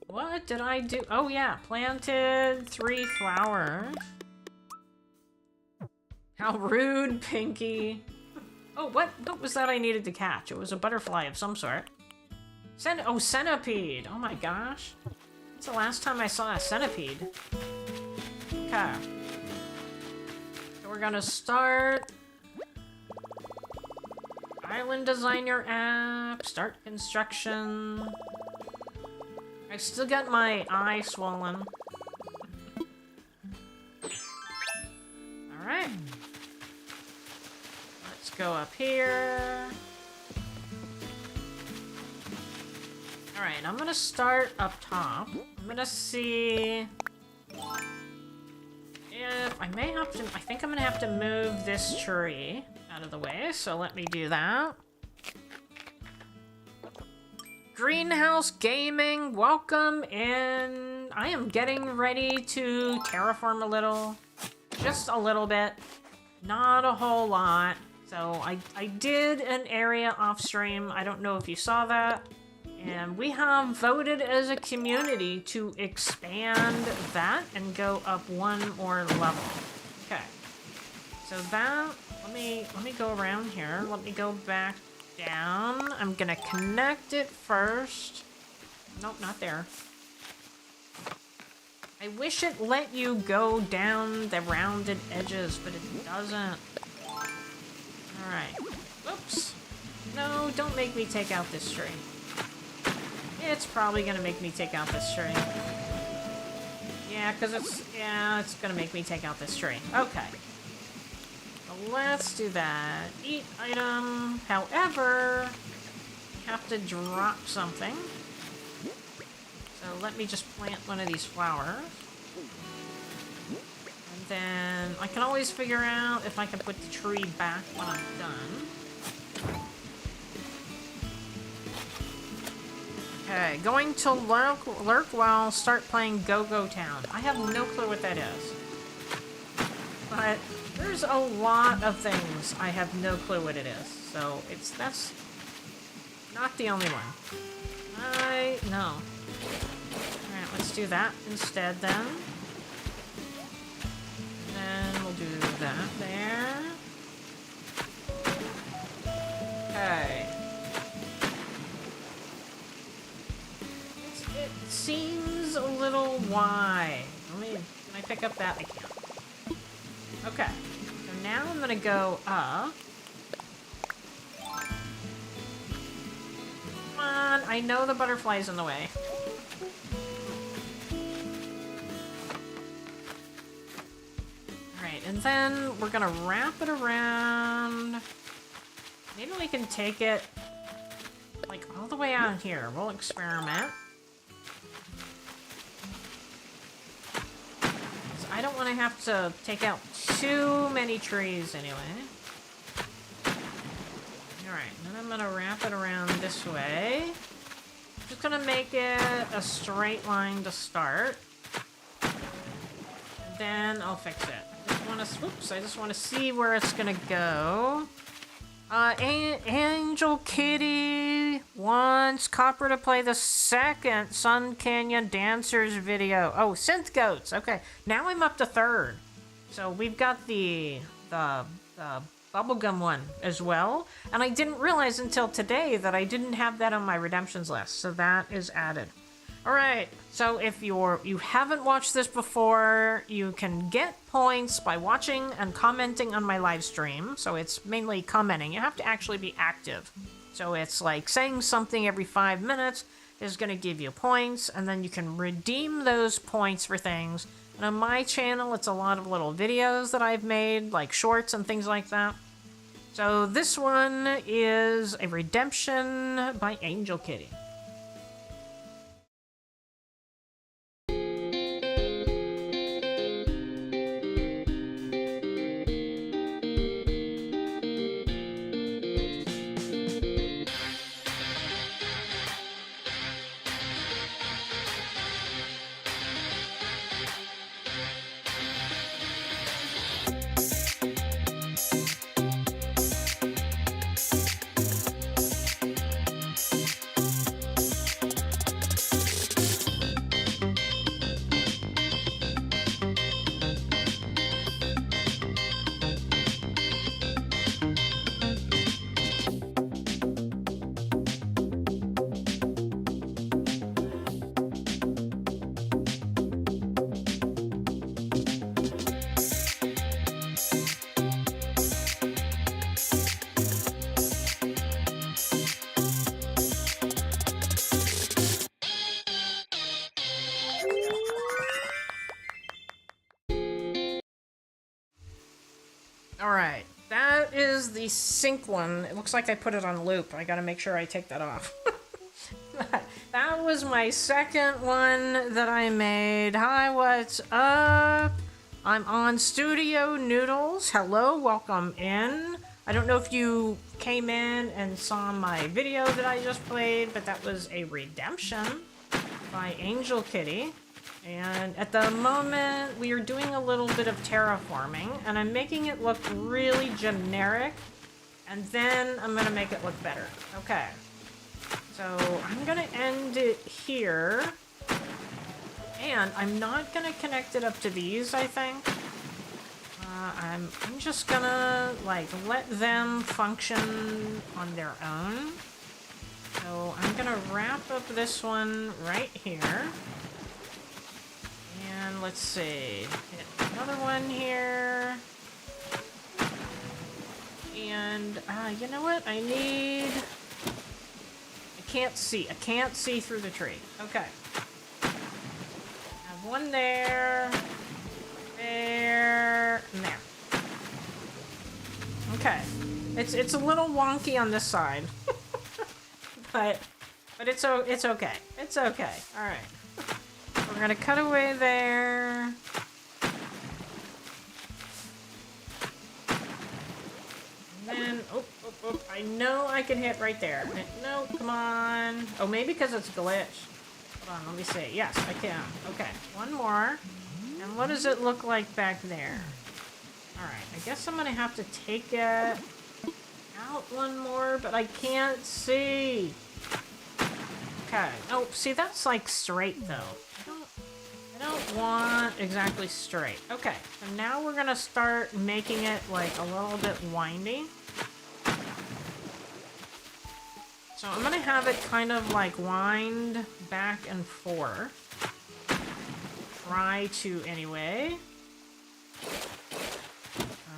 What did I do? Oh yeah, planted 3 flowers. How rude, Pinky. Oh, what was that I needed to catch? It was a butterfly of some sort. Centipede. Oh my gosh. When's the last time I saw a centipede? Okay. So we're gonna start. Island designer app. Start construction. I've still got my eye swollen. Alright. Let's go up here. Alright, I'm gonna start up top. I'm gonna see if I may have to. I think I'm gonna have to move this tree out of the way, so let me do that. Greenhouse Gaming, welcome in. I am getting ready to terraform a little. Just a little bit. Not a whole lot. So I did an area off stream. I don't know if you saw that. And we have voted as a community to expand that and go up one more level. Okay. So that, let me go around here. Let me go back down. I'm gonna connect it first. Nope, not there. I wish it let you go down the rounded edges, but it doesn't. Alright. Whoops. No, don't make me take out this tree. It's probably gonna make me take out this tree. Yeah, because it's gonna make me take out this tree. Okay. Well, let's do that. Eat item. However, we have to drop something. So let me just plant one of these flowers. And then I can always figure out if I can put the tree back when I'm done. Okay, going to lurk while start playing Go-Go Town. I have no clue what that is. But there's a lot of things I have no clue what it is. So that's not the only one. No. Alright, let's do that instead then. And then we'll do that there. Okay. It seems a little wide. Can I pick up that? I can't. Okay. So now I'm gonna go up. Come on, I know the butterfly's in the way. Alright, and then we're gonna wrap it around. Maybe we can take it like all the way out here. We'll experiment. I don't want to have to take out too many trees anyway. Alright, then I'm going to wrap it around this way. Just going to make it a straight line to start. And then I'll fix it. I just want to see where it's going to go. Angel Kitty wants Copper to play the second Sun Canyon Dancers video. Oh, synthgoats. Okay, now I'm up to third. So we've got the bubblegum one as well. And I didn't realize until today that I didn't have that on my Redemtions list. So that is added. Alright, so if you haven't watched this before, you can get points by watching and commenting on my live stream. So it's mainly commenting. You have to actually be active. So it's like saying something every 5 minutes is going to give you points, and then you can redeem those points for things. And on my channel, it's a lot of little videos that I've made, like shorts and things like that. So this one is a redemption by Angel Kitty. Alright, that is the sync one. It looks like I put it on loop. I gotta make sure I take that off. That was my second one that I made. Hi, what's up? I'm on Studio Noodles. Hello, welcome in. I don't know if you came in and saw my video that I just played, but that was a Redemption by Angel Kitty. And at the moment, we are doing a little bit of terraforming, and I'm making it look really generic, and then I'm gonna make it look better. Okay. So I'm gonna end it here, and I'm not gonna connect it up to these, I think. I'm just gonna, like, let them function on their own. So I'm gonna wrap up this one right here. And let's see, hit another one here. And, you know what? I can't see through the tree. Okay. Have one there, there, and there. Okay. It's a little wonky on this side. but it's okay. It's okay. All right. We're gonna cut away there. And then, oh, I know I can hit right there. No, come on. Oh, maybe because it's glitched. Hold on, let me see. Yes, I can. Okay, one more. And what does it look like back there? Alright, I guess I'm gonna have to take it out one more, but I can't see. Okay. Oh, see, that's like straight though. I don't want exactly straight. Okay, so now we're gonna start making it like a little bit windy. So I'm gonna have it kind of like wind back and forth. Try to anyway.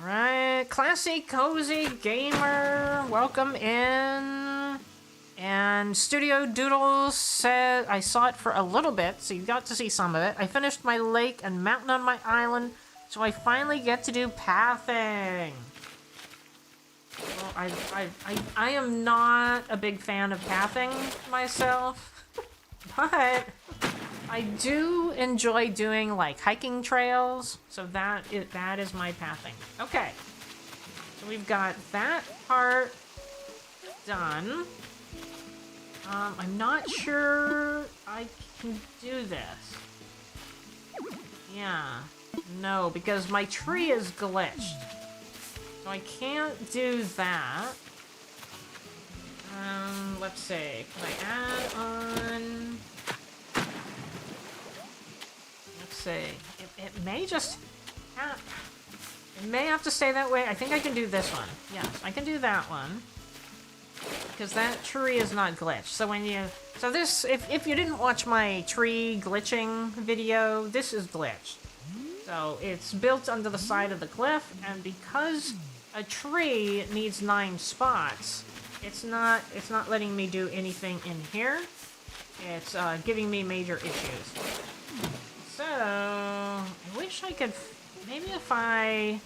Alright, classy, cozy gamer, welcome in. And Studio Doodles said I saw it for a little bit, so you got to see some of it. I finished my lake and mountain on my island, so I finally get to do pathing. Well, I am not a big fan of pathing myself, but I do enjoy doing like hiking trails, so that is my pathing. Okay, so we've got that part done. I'm not sure I can do this. Yeah, no, because my tree is glitched. So I can't do that. Let's see, can I add on? Let's see, it may just, it may have to stay that way. I think I can do this one. Yes, I can do that one. Because that tree is not glitched. So when you... So this... If you didn't watch my tree glitching video, this is glitched. So it's built under the side of the cliff, and because a tree needs 9 spots, it's not letting me do anything in here. It's giving me major issues. So... I wish I could... Maybe if I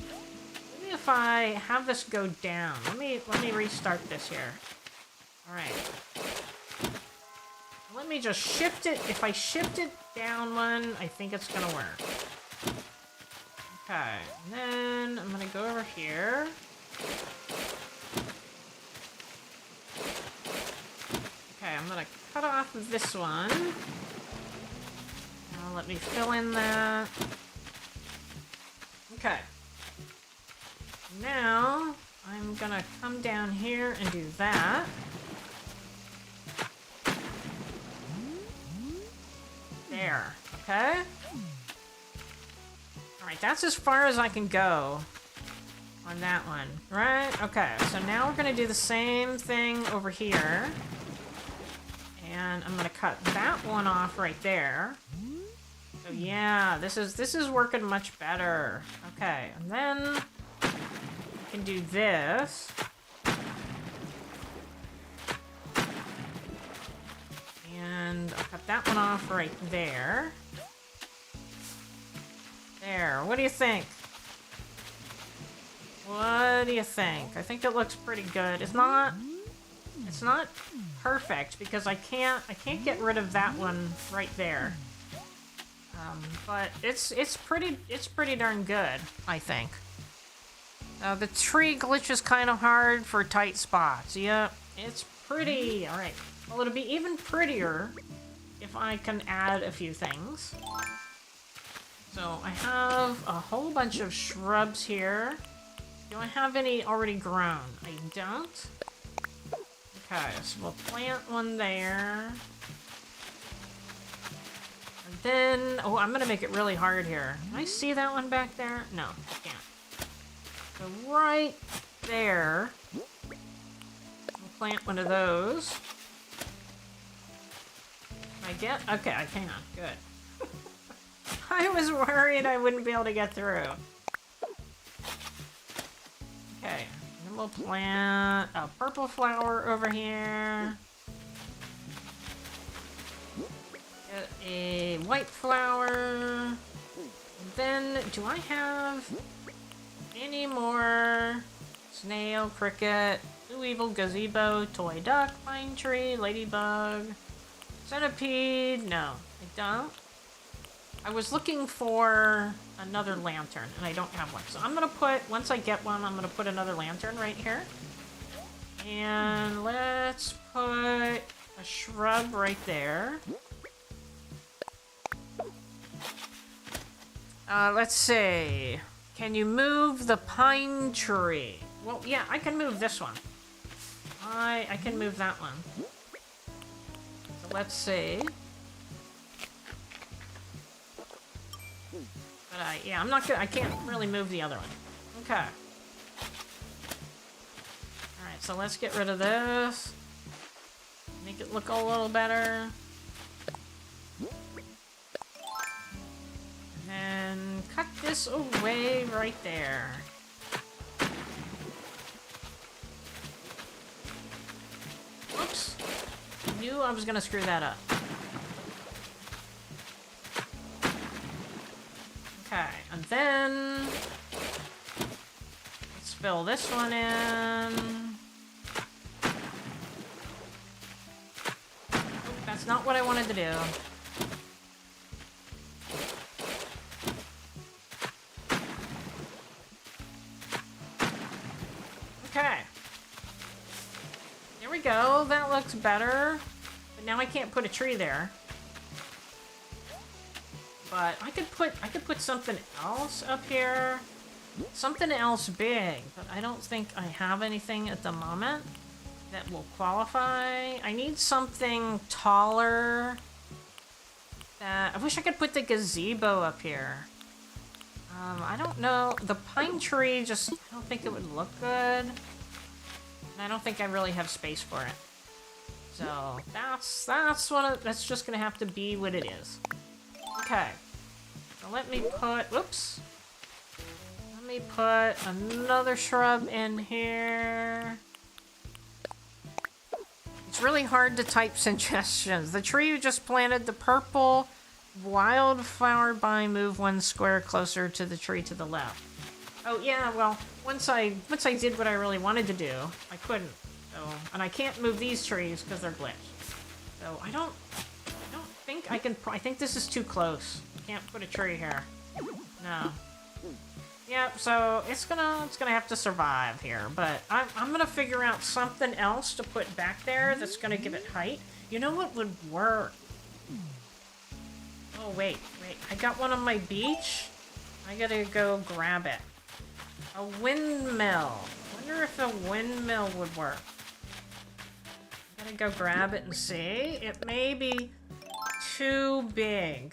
have this go down. Let me restart this here. Alright. Let me just shift it. If I shift it down one, I think it's gonna work. Okay, and then I'm gonna go over here. Okay, I'm gonna cut off this one. Now let me fill in that. Okay. Now, I'm gonna come down here and do that. There, okay? Alright, that's as far as I can go on that one, right? Okay, so now we're gonna do the same thing over here. And I'm gonna cut that one off right there. So yeah, this is working much better. Okay, and then I can do this. And I'll cut that one off right there. There, what do you think? What do you think? I think it looks pretty good. It's not perfect because I can't get rid of that one right there. But it's pretty darn good, I think. The tree glitch is kind of hard for tight spots. Yep, it's pretty. All right. Well, it'll be even prettier if I can add a few things. So I have a whole bunch of shrubs here. Do I have any already grown? I don't. Okay, so we'll plant one there. And then, oh, I'm gonna make it really hard here. Can I see that one back there? No, I can't. So right there, we'll plant one of those. Can I get? Okay, I can. Good. I was worried I wouldn't be able to get through. Okay, then we'll plant a purple flower over here. Get a white flower. And then, do I have any more? Snail, cricket, blue evil, gazebo, toy duck, pine tree, ladybug, centipede. No, I don't. I was looking for another lantern, and I don't have one. So I'm gonna put, once I get one, I'm gonna put another lantern right here. And let's put a shrub right there. Let's see. Can you move the pine tree? Well, yeah, I can move this one. I can move that one. So let's see. But yeah, I'm not good. I can't really move the other one. Okay. Alright, so let's get rid of this. Make it look a little better. And cut this away right there. Whoops. I knew I was gonna screw that up. Okay, and then let's fill this one in. Oop, that's not what I wanted to do. Okay. There we go. That looks better. But now I can't put a tree there. But I could put something else up here. Something else big, but I don't think I have anything at the moment that will qualify. I need something taller. I wish I could put the gazebo up here. I don't know. The pine tree just, I don't think it would look good. And I don't think I really have space for it. So that's just gonna have to be what it is. Okay. So let me put, whoops. Let me put another shrub in here. It's really hard to type suggestions. The tree you just planted, the purple wildflower by move 1 square closer to the tree to the left. Oh yeah, well, once I did what I really wanted to do, I couldn't. So, and I can't move these trees because they're glitched. So I don't think I can. I think this is too close. Can't put a tree here. No. Yep. So it's gonna have to survive here. But I'm gonna figure out something else to put back there that's gonna give it height. You know what would work? Oh wait. I got one on my beach. I gotta go grab it. A windmill. Wonder if a windmill would work. I'm gonna go grab it and see. It may be too big.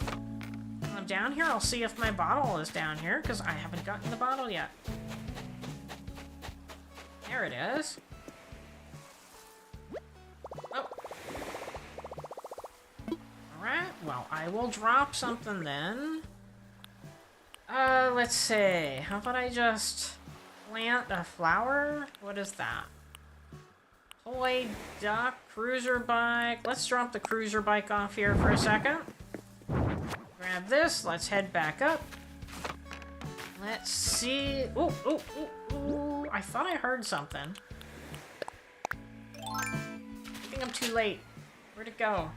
When I'm down here, I'll see if my bottle is down here, because I haven't gotten the bottle yet. There it is. Oh. Alright, well, I will drop something then. Let's see. How about I just plant a flower? What is that? Toy duck, cruiser bike. Let's drop the cruiser bike off here for a second. Grab this. Let's head back up. Let's see. Ooh, ooh, ooh, ooh. I thought I heard something. I think I'm too late. Where'd it go?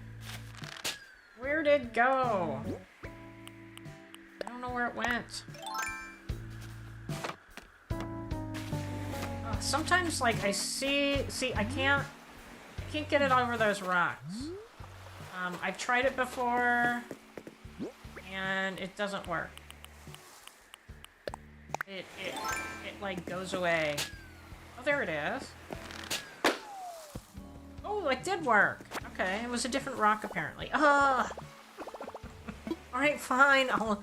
Where'd it go? I don't know where it went. Sometimes, like, I see, I can't get it over those rocks. I've tried it before, and it doesn't work. It like, goes away. Oh, there it is. Oh, it did work. Okay, it was a different rock, apparently. Ah! Alright, fine, I'll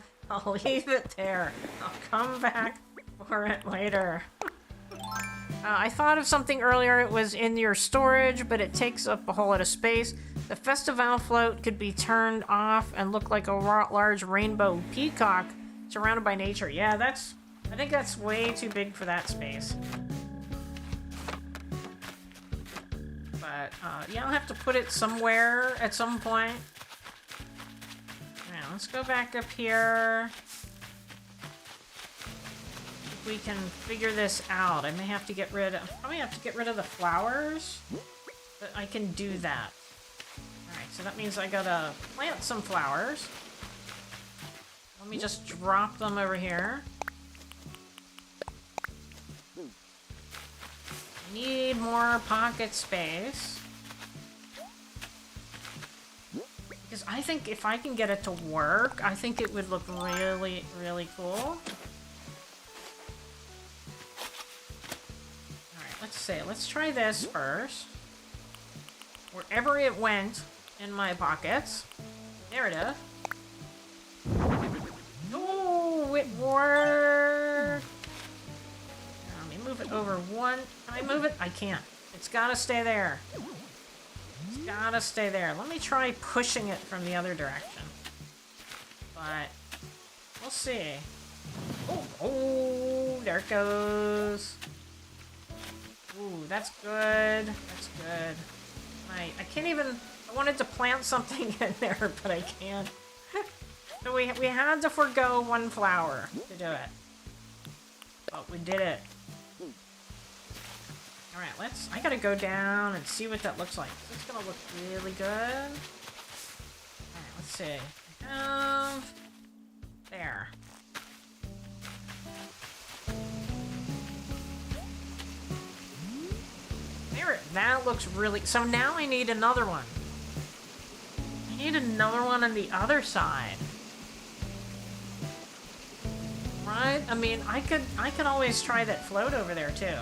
leave it there. I'll come back for it later. I thought of something earlier. It was in your storage, but it takes up a whole lot of space. The festival float could be turned off and look like a large rainbow peacock surrounded by nature. Yeah, I think that's way too big for that space. But, yeah, I'll have to put it somewhere at some point. Now, let's go back up here. We can figure this out. I may have to get rid of... probably have to get rid of the flowers. But I can do that. Alright, so that means I gotta plant some flowers. Let me just drop them over here. I need more pocket space. Because I think if I can get it to work, I think it would look really, really cool. Let's see. Let's try this first. Wherever it went in my pockets. There it is. Oh, it worked. Let me move it over one. Can I move it? I can't. It's gotta stay there. It's gotta stay there. Let me try pushing it from the other direction. But we'll see. Oh, there it goes. Ooh, that's good. That's good. I can't even... I wanted to plant something in there, but I can't. So we had to forego one flower to do it. But we did it. Alright, I gotta go down and see what that looks like. It's gonna look really good. Alright, let's see. There. That looks really... so now I need another one. I need another one on the other side. Right? I mean, I could always try that float over there too.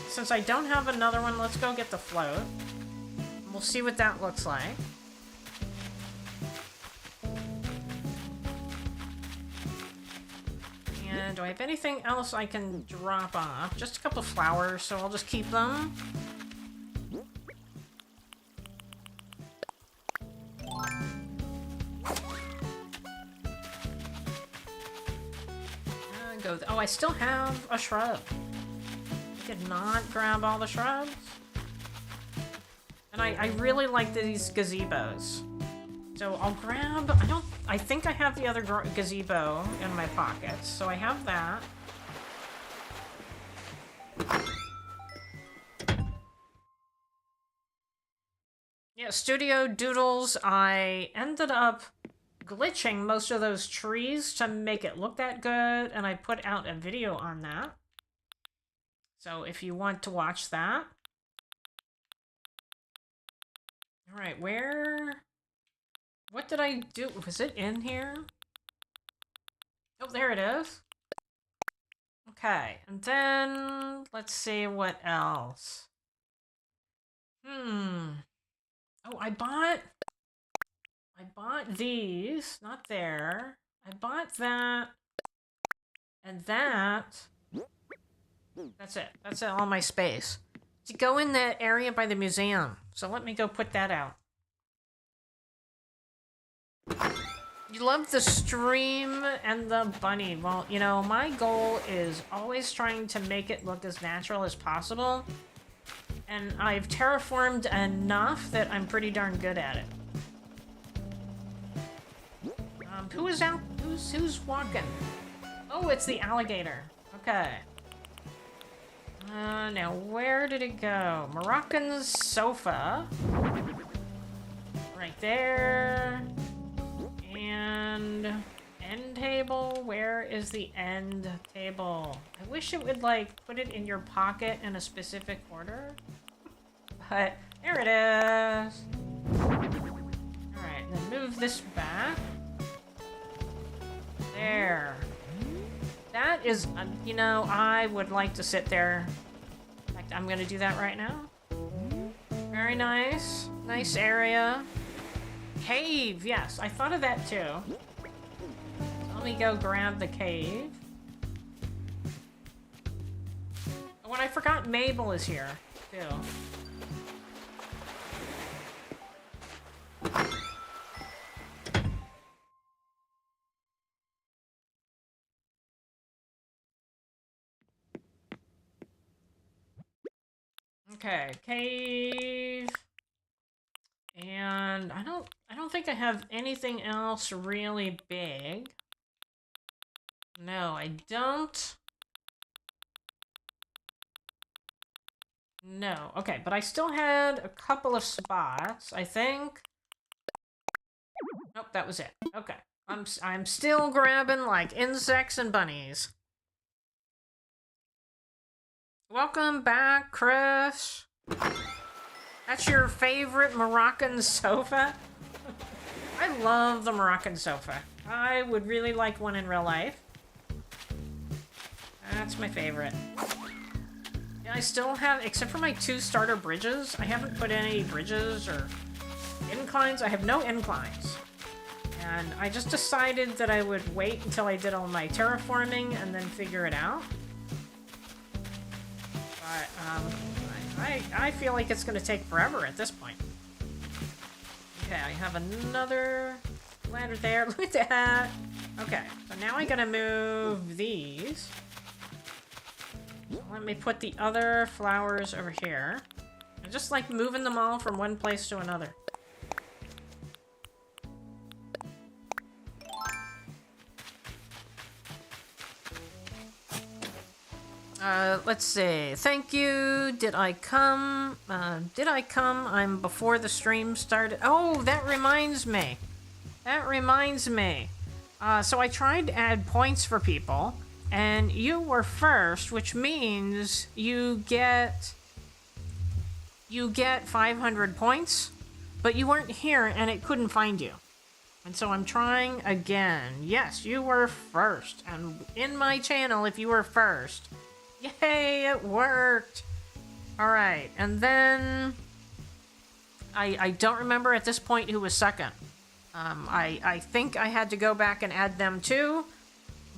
Since I don't have another one, let's go get the float. And we'll see what that looks like. And do I have anything else I can drop off? Just a couple flowers, so I'll just keep them. Oh, I still have a shrub. I did not grab all the shrubs. And I really like these gazebos. So I'll grab... I think I have the other gazebo in my pockets, so I have that. Yeah, Studio Doodles, I ended up glitching most of those trees to make it look that good, and I put out a video on that. So if you want to watch that. Alright, what did I do? Was it in here? Oh, there it is. Okay, and then let's see what else. Oh, I bought these, not there. I bought that and that. That's it. That's all my space. To go in that area by the museum. So let me go put that out. You love the stream and the bunny. Well, you know, my goal is always trying to make it look as natural as possible. And I've terraformed enough that I'm pretty darn good at it. Who is out? Who's walking? Oh, it's the alligator. Okay. Now where did it go? Moroccan sofa. Right there. And end table. Where is the end table? I wish it would like put it in your pocket in a specific order. But there it is. Alright, then move this back. There. That is, you know, I would like to sit there. In fact, I'm gonna do that right now. Very nice. Nice area. Cave, yes, I thought of that too. Let me go grab the cave. Oh, and I forgot Mabel is here, too. Okay, cave. And I don't think I have anything else really big. No, I don't. No. Okay, but I still had a couple of spots, I think. Nope, that was it. Okay. I'm still grabbing like insects and bunnies. Welcome back, Chris. That's your favorite Moroccan sofa? I love the Moroccan sofa. I would really like one in real life. That's my favorite. Yeah, I still have, except for my 2 starter bridges, I haven't put any bridges or inclines. I have no inclines. And I just decided that I would wait until I did all my terraforming and then figure it out. But, I feel like it's going to take forever at this point. Okay, I have another ladder there. Look at that. Okay, so now I gotta move these. Let me put the other flowers over here. I just like moving them all from one place to another. Let's see. Thank you. Did I come? I'm before the stream started. Oh, that reminds me. So I tried to add points for people, and you were first, which means you get 500 points, but you weren't here and it couldn't find you. And so I'm trying again. Yes, you were first. And in my channel, if you were first, yay, it worked. All right, and then I don't remember at this point who was second. I think I had to go back and add them too,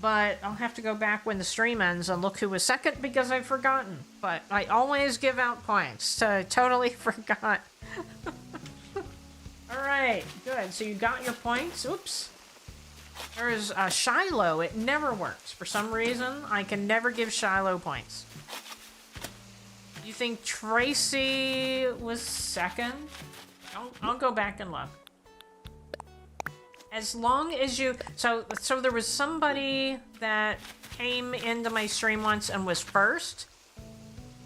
but I'll have to go back when the stream ends and look who was second because I've forgotten. But I always give out points, so I totally forgot. All right, good. So you got your points. Oops. There's Shiloh. It never works. For some reason, I can never give Shiloh points. You think Tracy was second? I'll go back and look. As long as you... So there was somebody that came into my stream once and was first.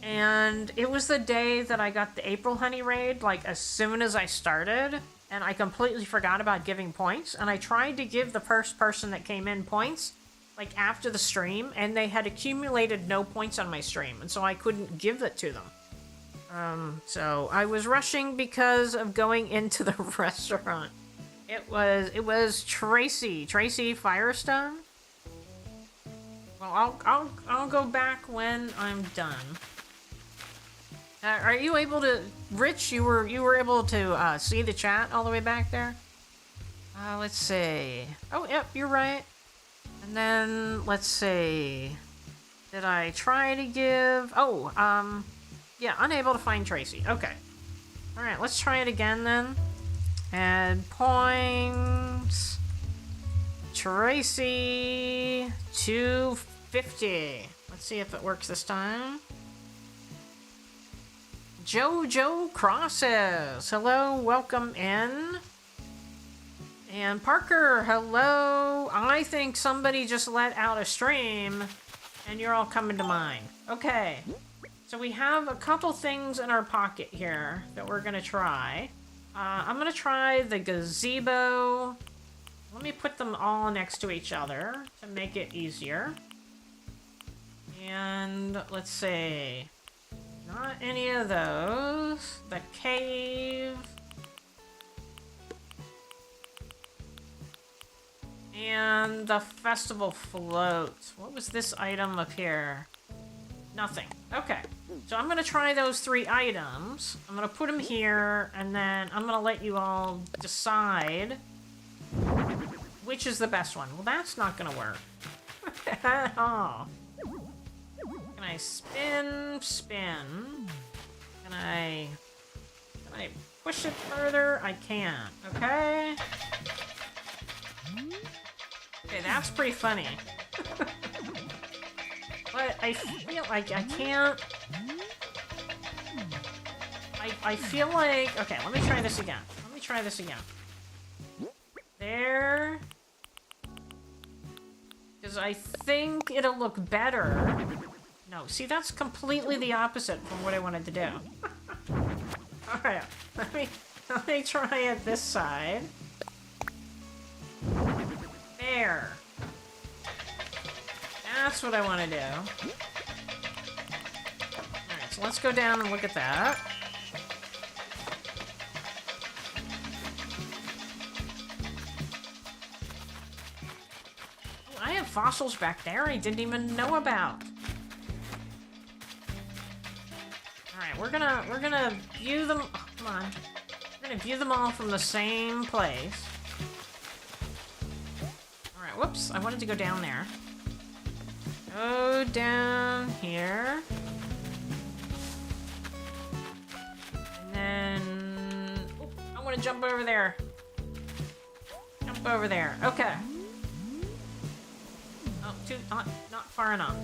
And it was the day that I got the April Honey raid, like as soon as I started. And I completely forgot about giving points. And I tried to give the first person that came in points, like after the stream. And they had accumulated no points on my stream. And so I couldn't give it to them. So I was rushing because of going into the restaurant. It was Tracy Firestone. Well, I'll go back when I'm done. Are you able to, Rich? You were able to see the chat all the way back there. Let's see. Oh, yep, you're right. And then let's see. Did I try to give? Oh, yeah, unable to find Tracy. Okay. All right, let's try it again then. Add points. Tracy 250. Let's see if it works this time. Jojo Crosses. Hello, welcome in. And Parker, hello. I think somebody just let out a stream and you're all coming to mine. Okay. So we have a couple things in our pocket here that we're gonna try. I'm gonna try the gazebo. Let me put them all next to each other to make it easier. And let's see. Not any of those. The cave. And the festival float. What was this item up here? Nothing. Okay. So I'm going to try those 3 items. I'm going to put them here, and then I'm going to let you all decide which is the best one. Well, that's not going to work at all. Can I spin? Spin. Can I push it further? I can't. Okay. Okay, that's pretty funny. But I feel like I can't... I feel like... Okay, let me try this again. Let me try this again. There. Because I think it'll look better. No, see, that's completely the opposite from what I wanted to do. Alright, let me try it this side. There. That's what I want to do. Alright, so let's go down and look at that. Oh, I have fossils back there I didn't even know about. Alright, we're gonna view them. Oh, come on. We're gonna view them all from the same place. Alright, whoops, I wanted to go down there. Go down here. And then... Oh, I want to jump over there. Jump over there. Okay. Oh, not far enough.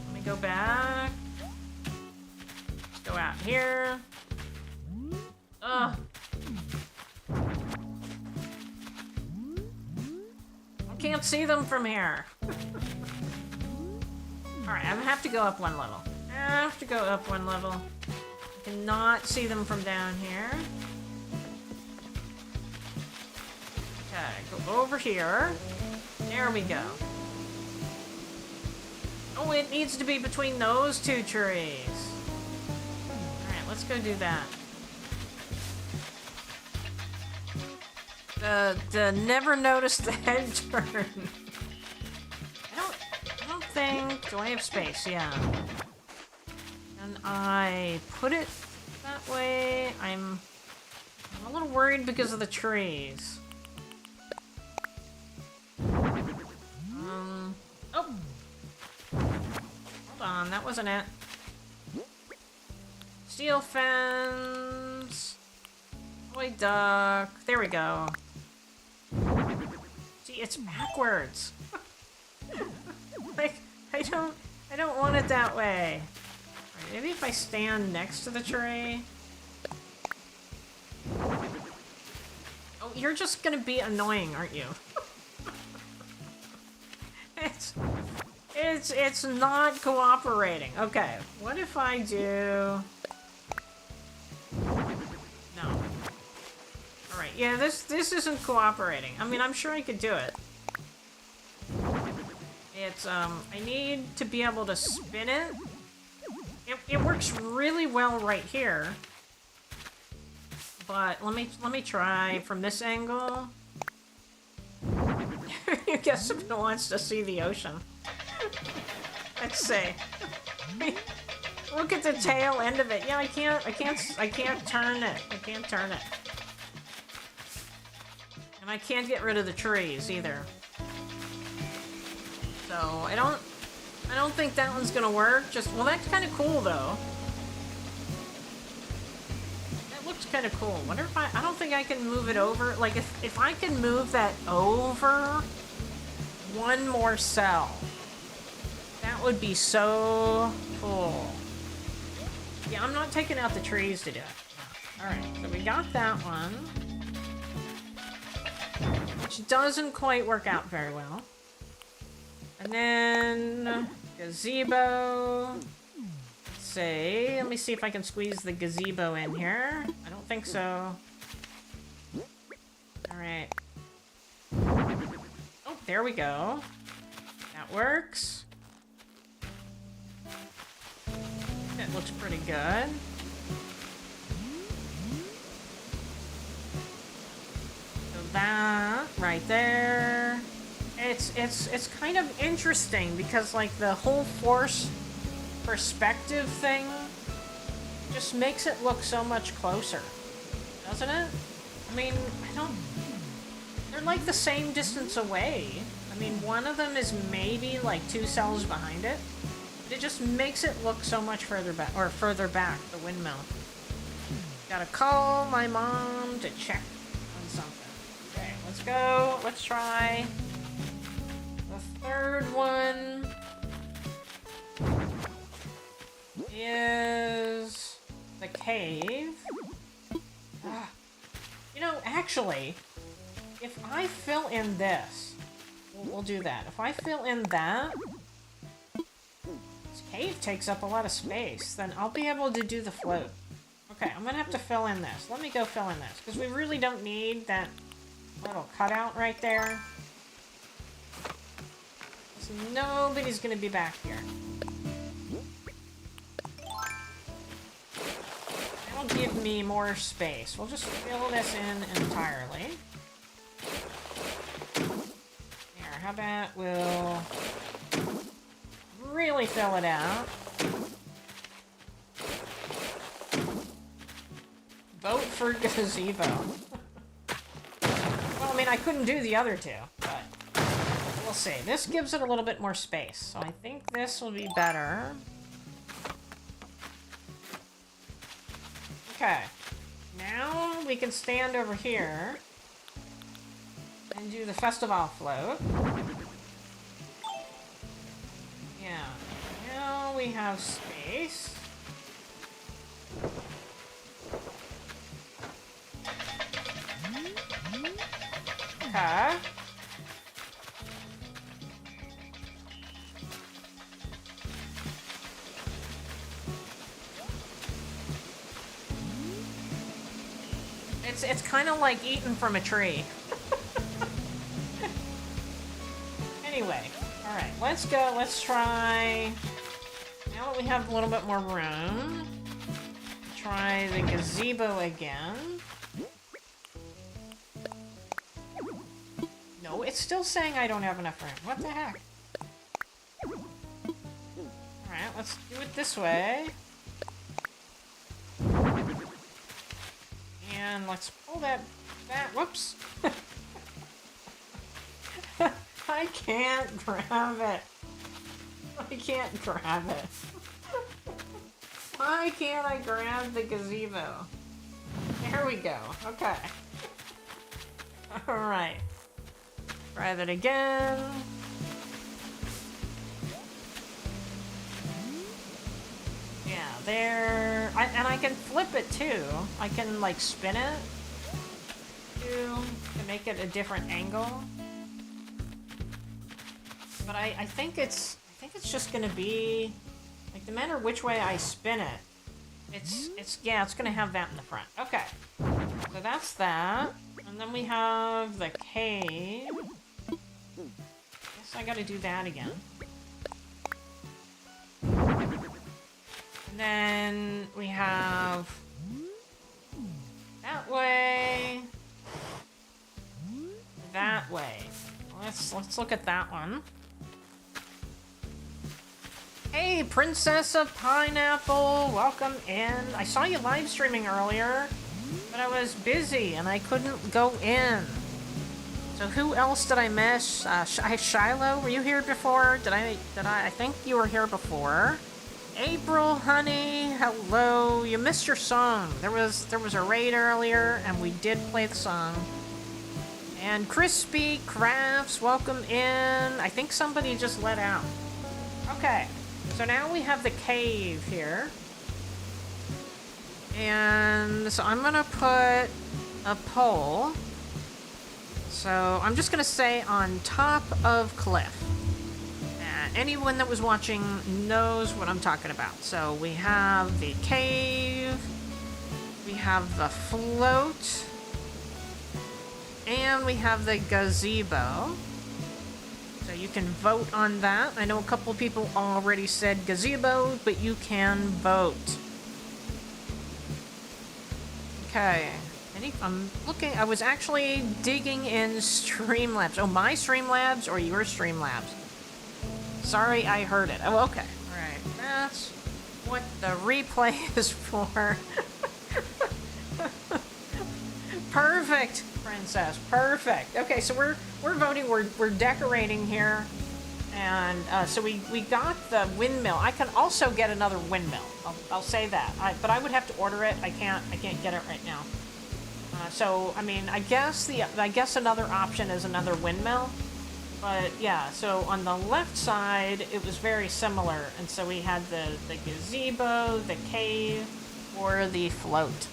Let me go back. Let's go out here. Ugh. I can't see them from here. Alright, I'm gonna have to go up one level. I have to go up one level. I cannot see them from down here. Okay, go over here. There we go. Oh, it needs to be between those 2 trees. Alright, let's go do that. The never noticed the head turn. Do I have space? Yeah. And I put it that way. I'm a little worried because of the trees. Oh. Hold on, that wasn't it. Steel fence. Toy duck. There we go. See, it's backwards. Like, I don't want it that way. Right, maybe if I stand next to the tree. Oh, you're just gonna be annoying, aren't you? It's not cooperating. Okay, what if I do... No. Alright, yeah, this isn't cooperating. I mean, I'm sure I could do it. It's, I need to be able to spin it. It works really well right here. But let me try from this angle. I guess if it wants to see the ocean. Let's see. Look at the tail end of it. Yeah, I can't turn it. I can't turn it. And I can't get rid of the trees either. So I don't think that one's gonna work. Well, that's kind of cool though. That looks kind of cool. Wonder if I don't think I can move it over. Like if I can move that over one more cell, that would be so cool. Yeah, I'm not taking out the trees to do it. All right, so we got that one. which doesn't quite work out very well. And then gazebo. Let's see. Let me see if I can squeeze the gazebo in here. I don't think so. Alright. Oh, there we go. That works. It looks pretty good. So that right there. It's kind of interesting because like the whole force perspective thing just makes it look so much closer, doesn't it? I mean, they're like the same distance away. I mean, one of them is maybe like 2 cells behind it. It just makes it look so much further back, the windmill. Gotta call my mom to check on something. Okay, let's go. Let's try the third one. Is the cave. You know, actually, if I fill in this, we'll do that. If I fill in that, this cave takes up a lot of space, then I'll be able to do the float. Okay, I'm gonna have to fill in this. Let me go fill in this, because we really don't need that little cutout right there. So nobody's gonna be back here. That'll give me more space. We'll just fill this in entirely. There, how about we'll really fill it out. Vote for gazebo. Well, I mean, I couldn't do the other two, but we'll see. This gives it a little bit more space, so I think this will be better. Okay. Now we can stand over here and do the festival float. Yeah. Now we have space. Okay. It's kind of like eating from a tree. Anyway, all right, let's go. Let's try. Now that we have a little bit more room, try the gazebo again. No, it's still saying I don't have enough room. What the heck? Alright, let's do it this way. And let's pull that back. Whoops! I can't grab it. I can't grab it. Why can't I grab the gazebo? There we go. Okay. Alright. Try that again. Yeah, there. And I can flip it too. I can like spin it to make it a different angle. But I think it's just gonna be like no matter which way I spin it, it's gonna have that in the front. Okay. So that's that. And then we have the cave. Guess I gotta do that again. And then we have that way. That way. Let's look at that one. Hey, Princess of Pineapple, welcome in. I saw you live streaming earlier, but I was busy and I couldn't go in. So who else did I miss? Shiloh, were you here before? I think you were here before. April, honey, hello. You missed your song. There was a raid earlier and we did play the song. And Crispy Crafts, welcome in. I think somebody just let out. Okay, so now we have the cave here. And so I'm gonna put a pole so I'm just gonna say on top of cliff. And anyone that was watching knows what I'm talking about. So we have the cave, we have the float, and we have the gazebo. So you can vote on that. I know a couple people already said gazebo, but you can vote. Okay. I'm looking, I was actually digging in Streamlabs. Oh, my Streamlabs or your Streamlabs? Sorry, I heard it. Oh, okay. Alright, that's what the replay is for. Perfect, princess, perfect. Okay, so we're voting, we're decorating here. And so we got the windmill. I can also get another windmill. I'll say that. But I would have to order it. I can't get it right now. So I mean, I guess another option is another windmill. But yeah, so on the left side it was very similar, and so we had the gazebo, the cave, or the float.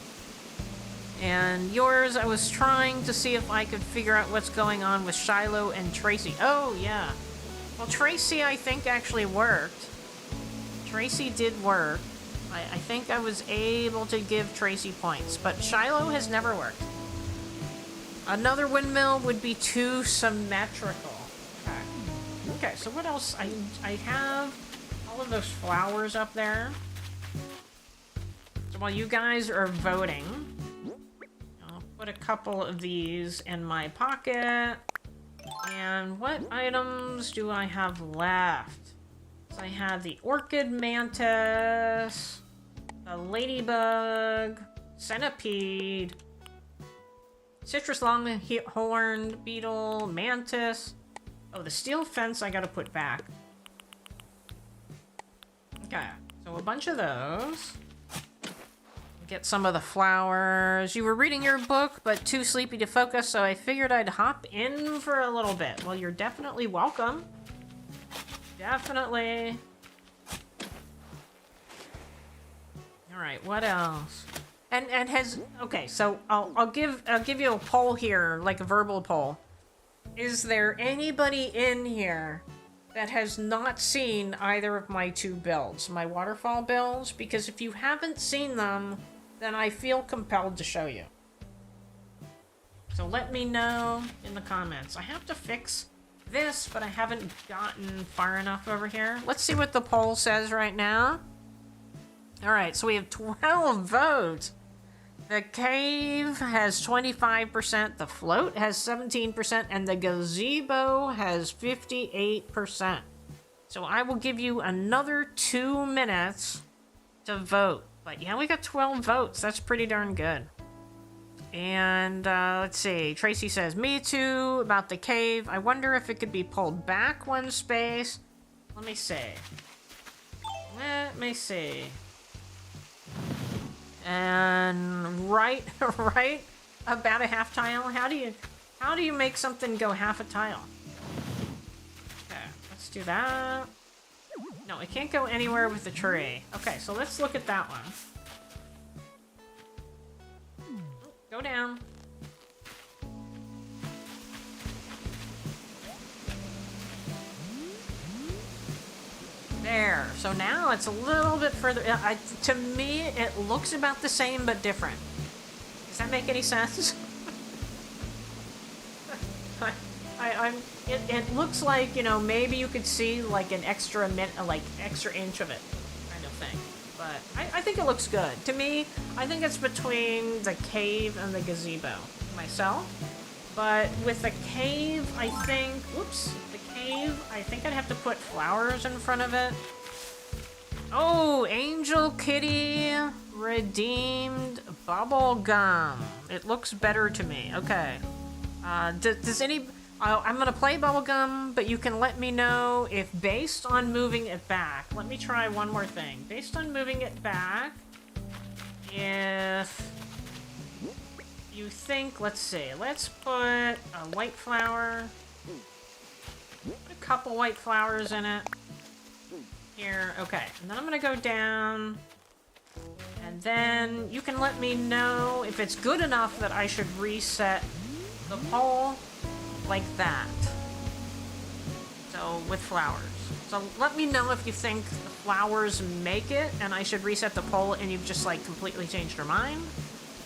And yours, I was trying to see if I could figure out what's going on with Shiloh and Tracy. Oh yeah. Well, Tracy, I think, actually worked. Tracy did work. I think I was able to give Tracy points, but Shiloh has never worked. Another windmill would be too symmetrical. Okay, so what else? I have all of those flowers up there. So while you guys are voting, I'll put a couple of these in my pocket. And what items do I have left? So I have the orchid mantis, the ladybug, centipede, citrus longhorned beetle, mantis. Oh, the steel fence I gotta put back. Okay, so a bunch of those. Get some of the flowers. You were reading your book, but too sleepy to focus, so I figured I'd hop in for a little bit. Well, you're definitely welcome. Definitely. All right, what else? And has okay, so I'll give you a poll here, like a verbal poll. Is there anybody in here that has not seen either of my two builds, my waterfall builds? Because if you haven't seen them, then I feel compelled to show you. So let me know in the comments. I have to fix this, but I haven't gotten far enough over here. Let's see what the poll says right now. All right, so we have 12 votes. The cave has 25%, the float has 17%, and the gazebo has 58%. So I will give you another 2 minutes to vote. But yeah, we got 12 votes. That's pretty darn good. And let's see. Tracy says, me too, about the cave. I wonder if it could be pulled back one space. Let me see. Let me see. And right about a half tile. How do you make something go half a tile? Okay, let's do that. No, it can't go anywhere with the tree. Okay, so let's look at that one. Go down. There. So now it's a little bit further. To me, it looks about the same but different. Does that make any sense? It looks like, you know, maybe you could see like an extra extra inch of it, kind of thing. But I think it looks good. To me, I think it's between the cave and the gazebo myself. But with the cave, I think, whoops, the cave, I think I'd have to put flowers in front of it. Oh, Angel Kitty redeemed bubblegum. It looks better to me. Okay. Does any... I'm going to play bubblegum, but you can let me know if based on moving it back... Let me try one more thing. Based on moving it back, if you think... Let's see. Let's put a white flower. Put a couple white flowers in it. Here. Okay. And then I'm going to go down... And then you can let me know if it's good enough that I should reset the poll. like that. So, with flowers. So, let me know if you think the flowers make it, and I should reset the poll, and you've just, like, completely changed your mind.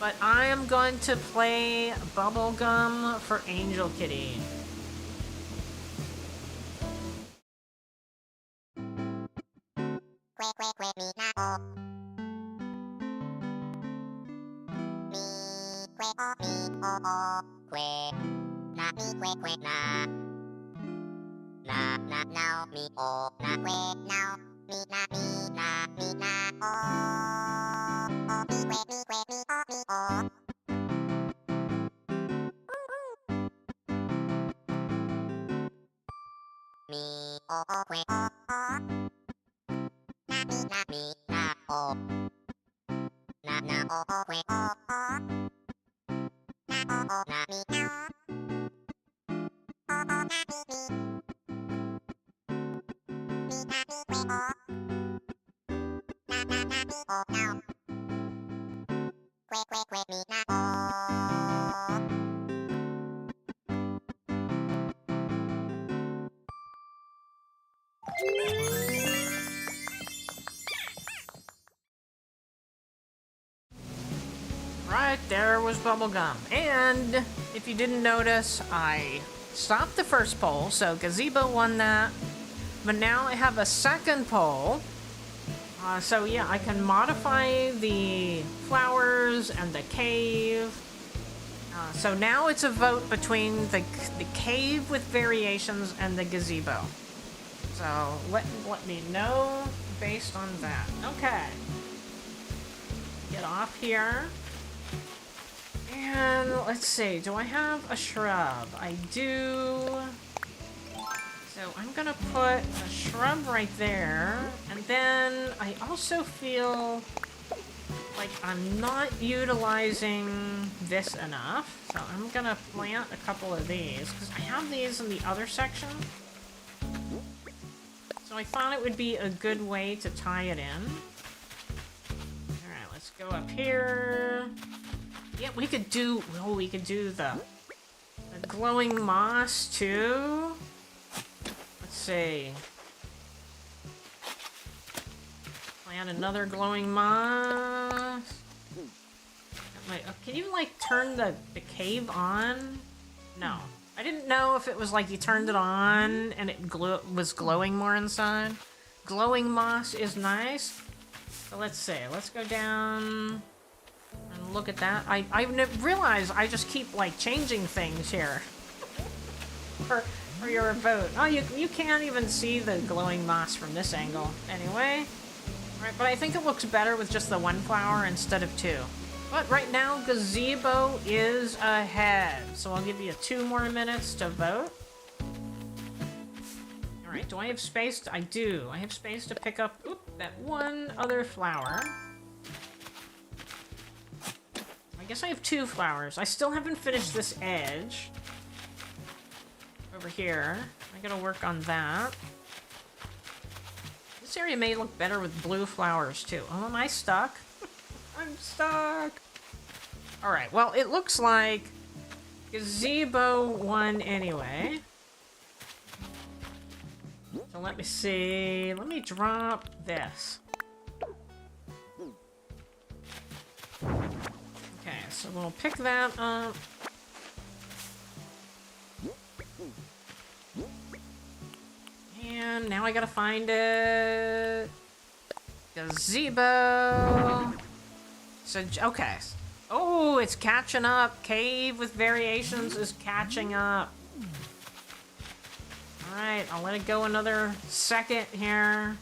But I am going to play Bubblegum for Angel Kitty. Right, there was Bubblegum. And if you didn't notice, I stopped the first poll, so Gazebo won that. But now I have a second poll. So yeah, I can modify the flowers and the cave. So now it's a vote between the cave with variations and the gazebo. So let me know based on that. Okay. Get off here. And let's see, do I have a shrub? I do. So I'm gonna put a shrub right there. And then I also feel like I'm not utilizing this enough. So I'm gonna plant a couple of these because I have these in the other section. So I thought it would be a good way to tie it in. Alright, let's go up here. Yeah, we could do the glowing moss too. Let's see. Plant another glowing moss. Can you like turn the cave on? No. I didn't know if it was like you turned it on and it was glowing more inside. Glowing moss is nice. So let's see. Let's go down and look at that. I realize I just keep like changing things here for your vote. Oh, you can't even see the glowing moss from this angle. Anyway, right? But I think it looks better with just the one flower instead of two. But right now, Gazebo is ahead. So I'll give you 2 more minutes to vote. Alright, do I have space? I do. I have space to pick up that one other flower. I guess I have 2 flowers. I still haven't finished this edge. Over here. I gotta work on that. This area may look better with blue flowers too. Oh, am I stuck? I'm stuck. Alright, well, it looks like Gazebo won anyway. So let me see. Let me drop this. Okay, so we'll pick that up. And now I gotta find it. Gazebo. So, okay. Oh, it's catching up. Cave with variations is catching up. Alright, I'll let it go another second here.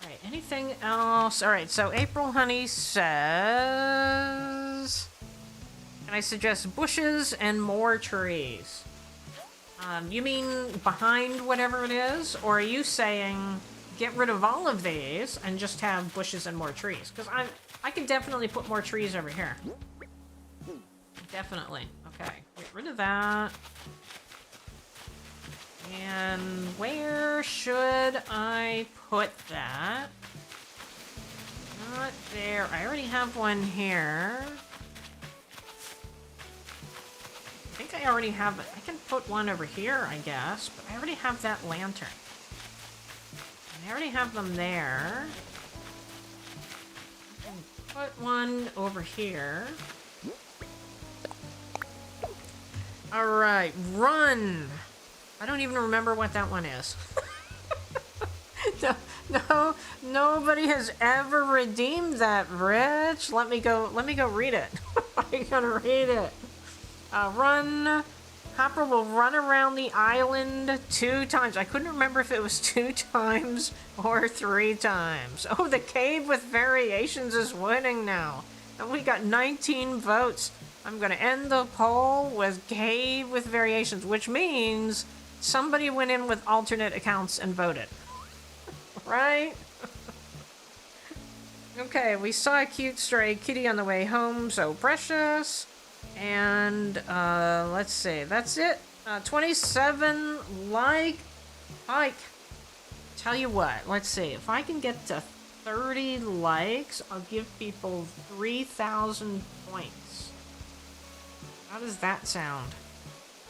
Alright, anything else? Alright, so April Honey says... Can I suggest bushes and more trees? You mean behind whatever it is? Or are you saying get rid of all of these and just have bushes and more trees? Because I can definitely put more trees over here. Definitely. Okay, get rid of that. And where should I put that? Not there. I already have one here. I think I already have it. I can put one over here, I guess, but I already have that lantern. I already have them there. Put one over here. Alright, run! I don't even remember what that one is. No, nobody has ever redeemed that, Rich. Let me go read it. I'm gonna read it. Run. Hopper will run around the island 2 times. I couldn't remember if it was 2 times or 3 times. Oh, the cave with variations is winning now. And we got 19 votes. I'm gonna end the poll with cave with variations, which means somebody went in with alternate accounts and voted. Right? Okay, we saw a cute stray kitty on the way home, so precious. And, let's see, that's it. 27 like. Tell you what, let's see, if I can get to 30 likes, I'll give people 3,000 points. How does that sound?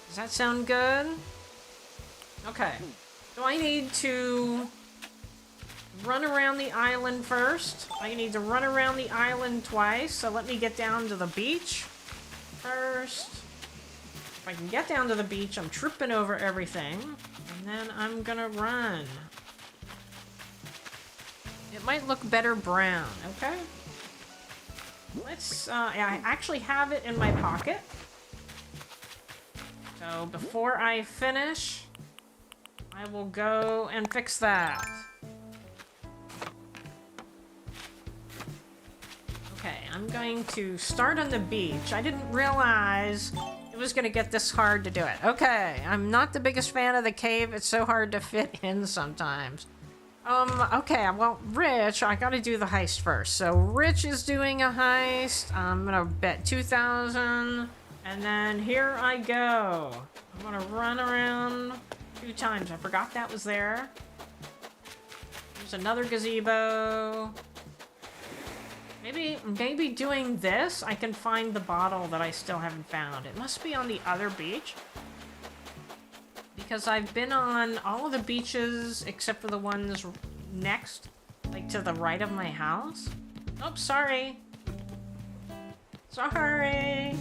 Does that sound good? Okay. So I need to run around the island first. I need to run around the island twice, so let me get down to the beach first. If I can get down to the beach, I'm tripping over everything, and then I'm gonna run. It might look better brown, okay? Let's, I actually have it in my pocket. So before I finish, I will go and fix that. Okay, I'm going to start on the beach. I didn't realize it was going to get this hard to do it. Okay, I'm not the biggest fan of the cave. It's so hard to fit in sometimes. Okay, well, Rich, I gotta do the heist first. So Rich is doing a heist. I'm gonna bet 2,000. And then here I go. I'm gonna run around 2 times. I forgot that was there. There's another gazebo. Maybe doing this, I can find the bottle that I still haven't found. It must be on the other beach. Because I've been on all of the beaches except for the ones next, like to the right of my house. Oh, sorry. Sorry.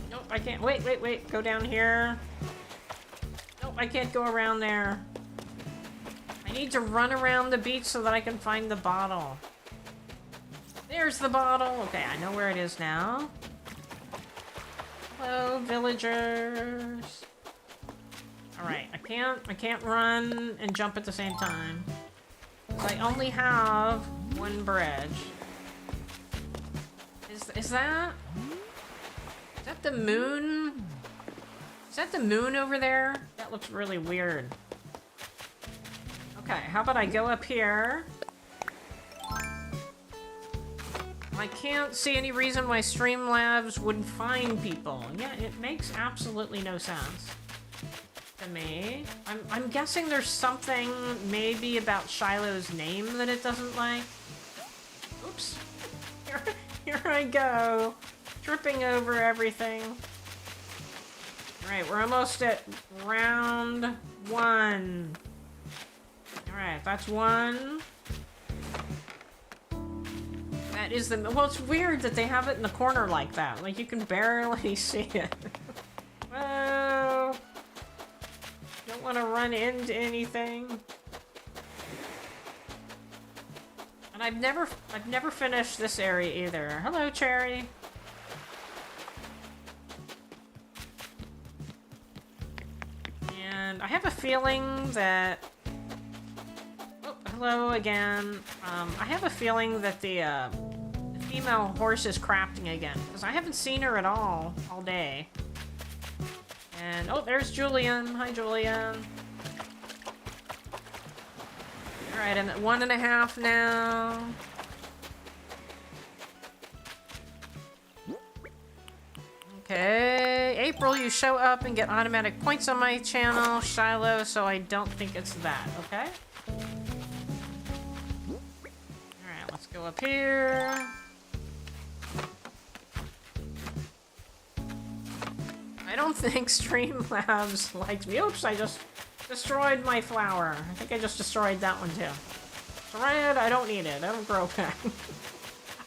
Nope, I can't. Wait. Go down here. Nope, I can't go around there. I need to run around the beach so that I can find the bottle. There's the bottle. Okay, I know where it is now. Hello, villagers. Alright, I can't run and jump at the same time. I only have 1 bridge. Is that the moon? Is that the moon over there? That looks really weird. Okay, how about I go up here? I can't see any reason why Streamlabs would find people. Yeah, it makes absolutely no sense to me. I'm guessing there's something maybe about Shiloh's name that it doesn't like. Oops. Here I go. Tripping over everything. Alright, we're almost at round 1. Alright, that's 1. That is the... Well, it's weird that they have it in the corner like that. Like, you can barely see it. Whoa. Don't want to run into anything. And I've never finished this area either. Hello, Cherry. And I have a feeling that... Oh, hello again. I have a feeling that the female horse is crafting again, because I haven't seen her at all day. And, oh, there's Julian. Hi, Julian. Alright, I'm at 1.5 now. Okay, April, you show up and get automatic points on my channel, Shiloh, so I don't think it's that, okay? Alright, let's go up here. I don't think Streamlabs likes me. Oops, I just destroyed my flower. I think I just destroyed that one too. It's red, I don't need it. I don't grow back.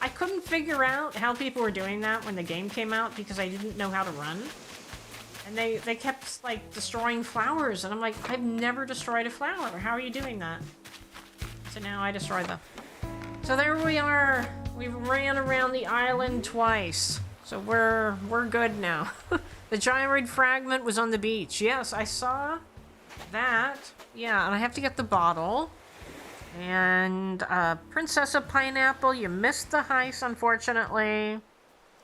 I couldn't figure out how people were doing that when the game came out because I didn't know how to run. And they kept, like, destroying flowers. And I'm like, I've never destroyed a flower. How are you doing that? So now I destroyed them. So there we are. We ran around the island twice. So we're good now. The gyroid fragment was on the beach. Yes, I saw that. Yeah, and I have to get the bottle. And, Princess of Pineapple, you missed the heist, unfortunately.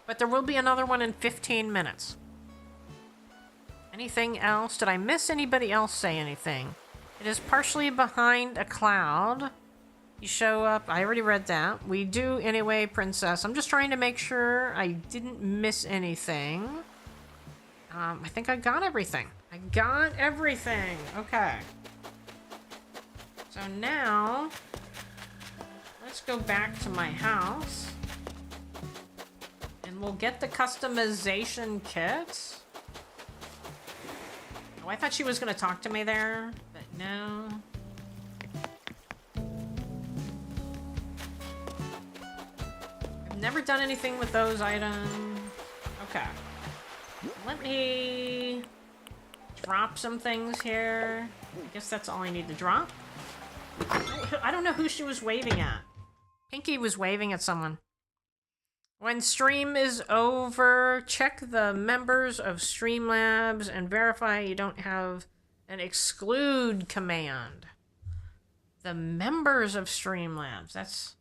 But there will be another one in 15 minutes. Anything else? Did I miss anybody else say anything? It is partially behind a cloud. You show up. I already read that. We do anyway, Princess. I'm just trying to make sure I didn't miss anything. I think I got everything. I got everything. Okay. So now, let's go back to my house. And we'll get the customization kits. Oh, I thought she was going to talk to me there, but no. I've never done anything with those items. Okay. Let me drop some things here. I guess that's all I need to drop. I don't know who she was waving at. Pinky was waving at someone. When stream is over, check the members of Streamlabs and verify you don't have an exclude command. The members of Streamlabs. That's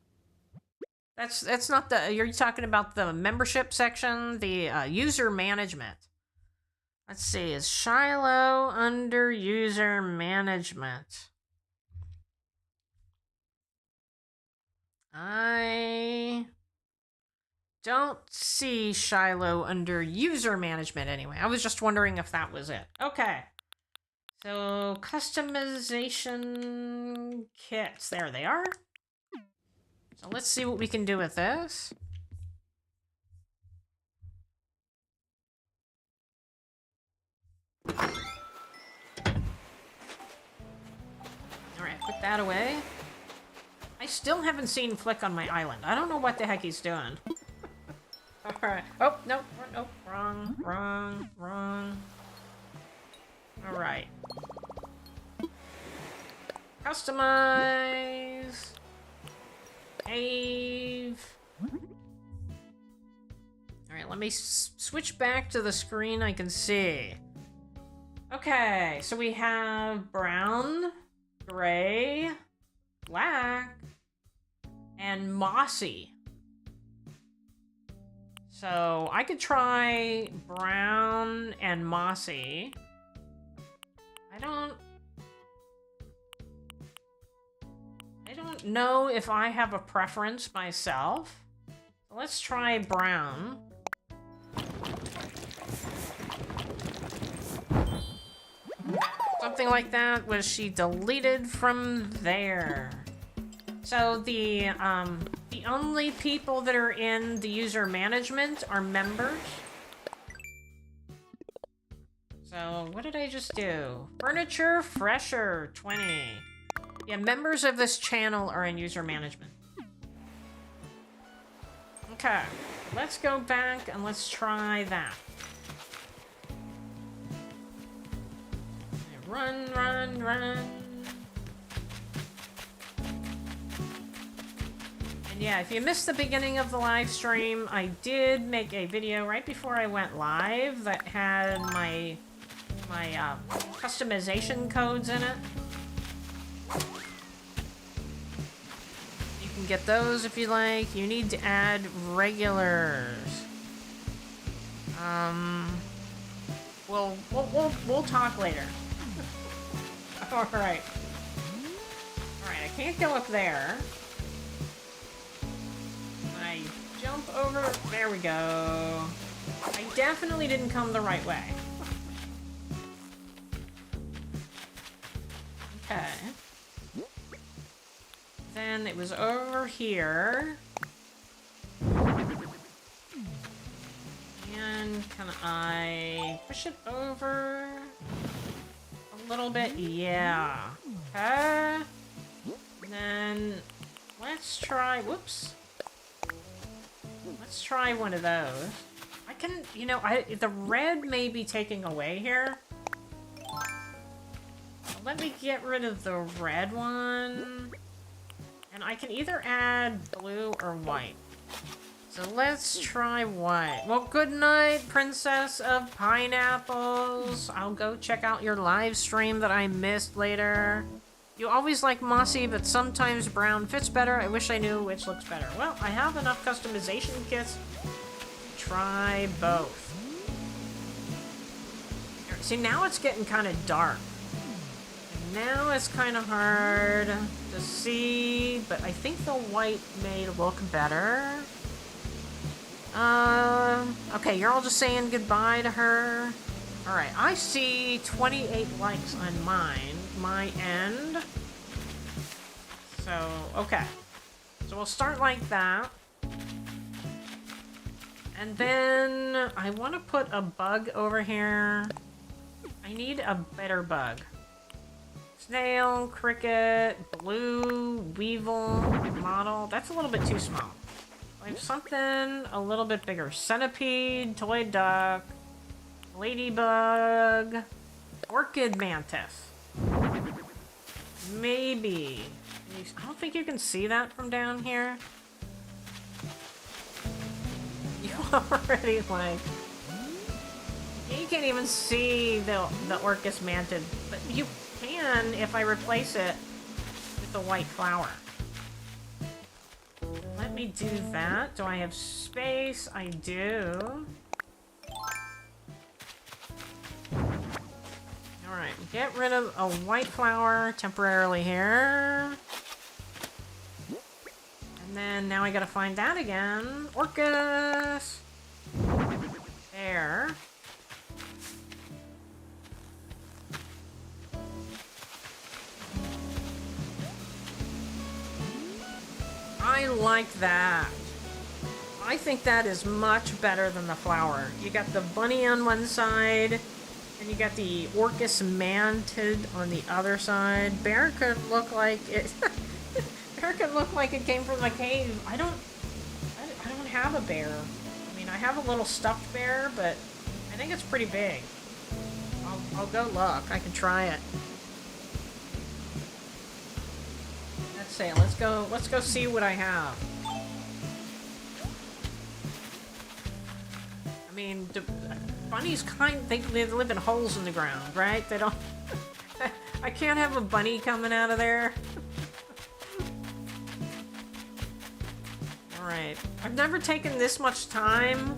not the... You're talking about the membership section? The user management. Let's see. Is Shiloh under user management? I don't see Shiloh under user management anyway. I was just wondering if that was it. Okay. So, customization kits. There they are. So let's see what we can do with this. Alright, put that away. I still haven't seen Flick on my island. I don't know what the heck he's doing. Alright. Oh, no. Nope. Wrong. Alright. Customize. Save. Alright, let me switch back to the screen I can see. Okay, so we have brown, gray, black, and mossy. So I could try brown and mossy. I don't know if I have a preference myself. So let's try brown. Something like that. Was she deleted from there? So the only people that are in the user management are members. So what did I just do? Furniture Fresher 20. Yeah, members of this channel are in user management. Okay, let's go back and let's try that. Run. And yeah, if you missed the beginning of the live stream, I did make a video right before I went live that had my customization codes in it. You can get those if you like. You need to add regulars. We'll talk later. Alright, I can't go up there. I jump over... There we go. I definitely didn't come the right way. Okay. Then it was over here. And can I push it over a little bit. Yeah. Okay. And then let's try, whoops. Let's try one of those. I can, you know, the red may be taking away here. So let me get rid of the red one. And I can either add blue or white. So let's try white. Well, good night, Princess of Pineapples. I'll go check out your live stream that I missed later. You always like mossy, but sometimes brown fits better. I wish I knew which looks better. Well, I have enough customization kits to try both. See, now it's getting kind of dark. And now it's kind of hard to see, but I think the white may look better. Okay, you're all just saying goodbye to her. Alright, I see 28 likes on my end. So, okay. So we'll start like that. And then I want to put a bug over here. I need a better bug. Snail, cricket, blue, weevil, model. That's a little bit too small. I have something a little bit bigger. Centipede, toy duck, ladybug, orchid mantis. Maybe. I don't think you can see that from down here. You already like... You can't even see the orchis mantid, but you can if I replace it with the white flower. Let me do that. Do I have space? I do. Alright, get rid of a white flower temporarily here. And then now I gotta find that again. Orchis! There. I like that. I think that is much better than the flower. You got the bunny on one side, and you got the orchis mantid on the other side. Bear could look like it. Bear could look like it came from the cave. I don't have a bear. I mean, I have a little stuffed bear, but I think it's pretty big. I'll go look. I can try it. Let's see. Let's go see what I have. I mean, bunnies they live in holes in the ground, right? They don't... I can't have a bunny coming out of there. Alright. I've never taken this much time